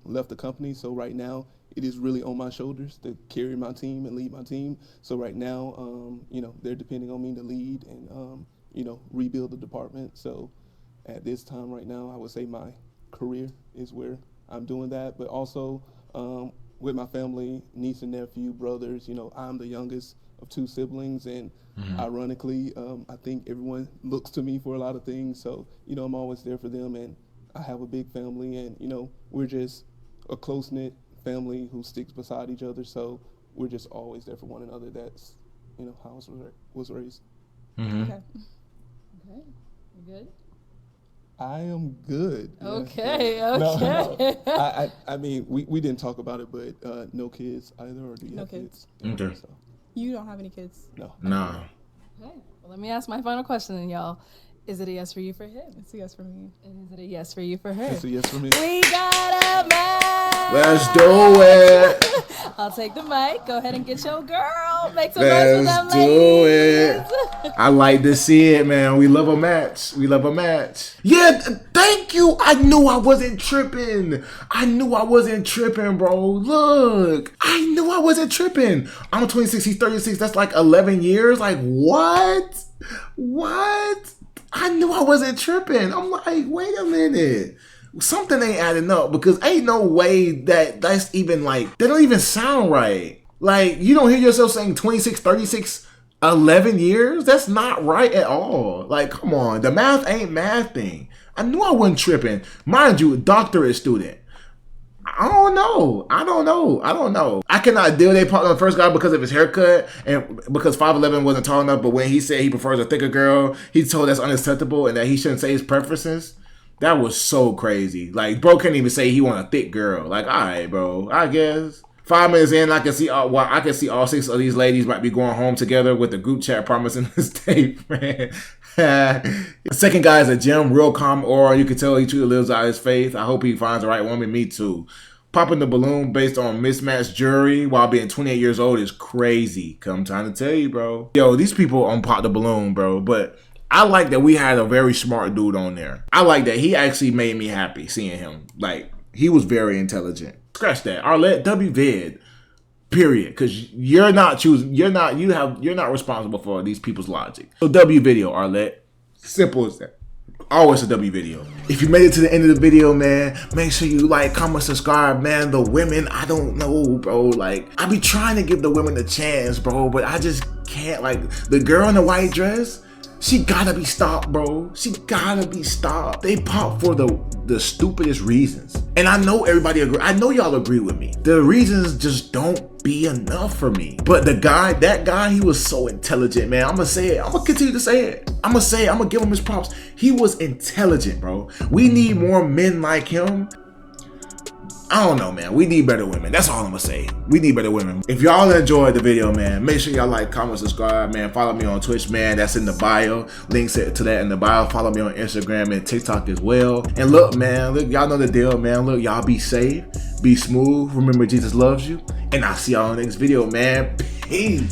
left the company. So right now it is really on my shoulders to carry my team and lead my team. So right now, they're depending on me to lead and, rebuild the department. So at this time right now, I would say my career is where I'm doing that. But also with my family, niece and nephew, brothers, I'm the youngest of two siblings. And ironically, I think everyone looks to me for a lot of things. So, I'm always there for them. And I have a big family. And, we're just a close-knit family who sticks beside each other. So we're just always there for one another. That's, how I was raised. Mm-hmm. Okay. You good? I am good. Okay, yeah. okay. No. I mean, we didn't talk about it, but no kids either, or do you have kids? Okay. So. You don't have any kids? No. Nah. Okay. Well, let me ask my final question then, y'all. Is it a yes for you for him? It's a yes for me. And is it a yes for you for her? It's a yes for me. We got a match. Let's do it. I'll take the mic. Go ahead and get your girl. Make some noise with them Let's do ladies. it. I like to see it, man. We love a match. We love a match. Yeah, thank you. I knew I wasn't tripping. I knew I wasn't tripping, bro. Look, I knew I wasn't tripping. I'm 26, he's 36. That's like 11 years. Like, what? What? I knew I wasn't tripping. I'm like, wait a minute. Something ain't adding up because ain't no way that's even like, that don't even sound right. Like, you don't hear yourself saying 26, 36, 11 years? That's not right at all. Like, come on. The math ain't mathing. I knew I wasn't tripping. Mind you, doctorate student. I don't know. I cannot deal with they partner on the first guy because of his haircut and because 5'11" wasn't tall enough, but when he said he prefers a thicker girl, he told that's unacceptable and that he shouldn't say his preferences. That was so crazy. Like, bro can't even say he want a thick girl. Like, all right, bro, I guess. 5 minutes in, I can see all 6 of these ladies might be going home together with the group chat promising to stay friends. The second guy is a gem, real calm aura. You can tell he truly lives out his faith. I hope he finds the right woman. Me too. Popping the balloon based on mismatched jewelry while being 28 years old is crazy. Come time to tell you, bro. Yo, these people on Pop the Balloon, bro. But I like that we had a very smart dude on there. I like that he actually made me happy seeing him. Like, he was very intelligent. Scratch that. Arlette, WVid. Period. Because you're not responsible for these people's logic. So W video, Arlette. Simple as that. Always a W video. If you made it to the end of the video, man, make sure you like, comment, subscribe, man. The women, I don't know, bro. Like, I be trying to give the women a chance, bro, but I just can't. Like, the girl in the white dress, she gotta be stopped, bro. She gotta be stopped. They pop for the stupidest reasons. And I know everybody agree. I know y'all agree with me. The reasons just don't be enough for me. But that guy, he was so intelligent, man. I'm gonna say it. I'm gonna continue to say it. I'm gonna give him his props. He was intelligent, bro. We need more men like him. I don't know, man. We need better women. That's all I'm gonna say. We need better women. If y'all enjoyed the video, man, make sure y'all like, comment, subscribe, man. Follow me on Twitch, man. That's in the bio. Links to that in the bio. Follow me on Instagram and TikTok as well. And look, man, look, y'all know the deal, man. Look, y'all be safe, be smooth. Remember, Jesus loves you. And I'll see y'all in the next video, man. Peace.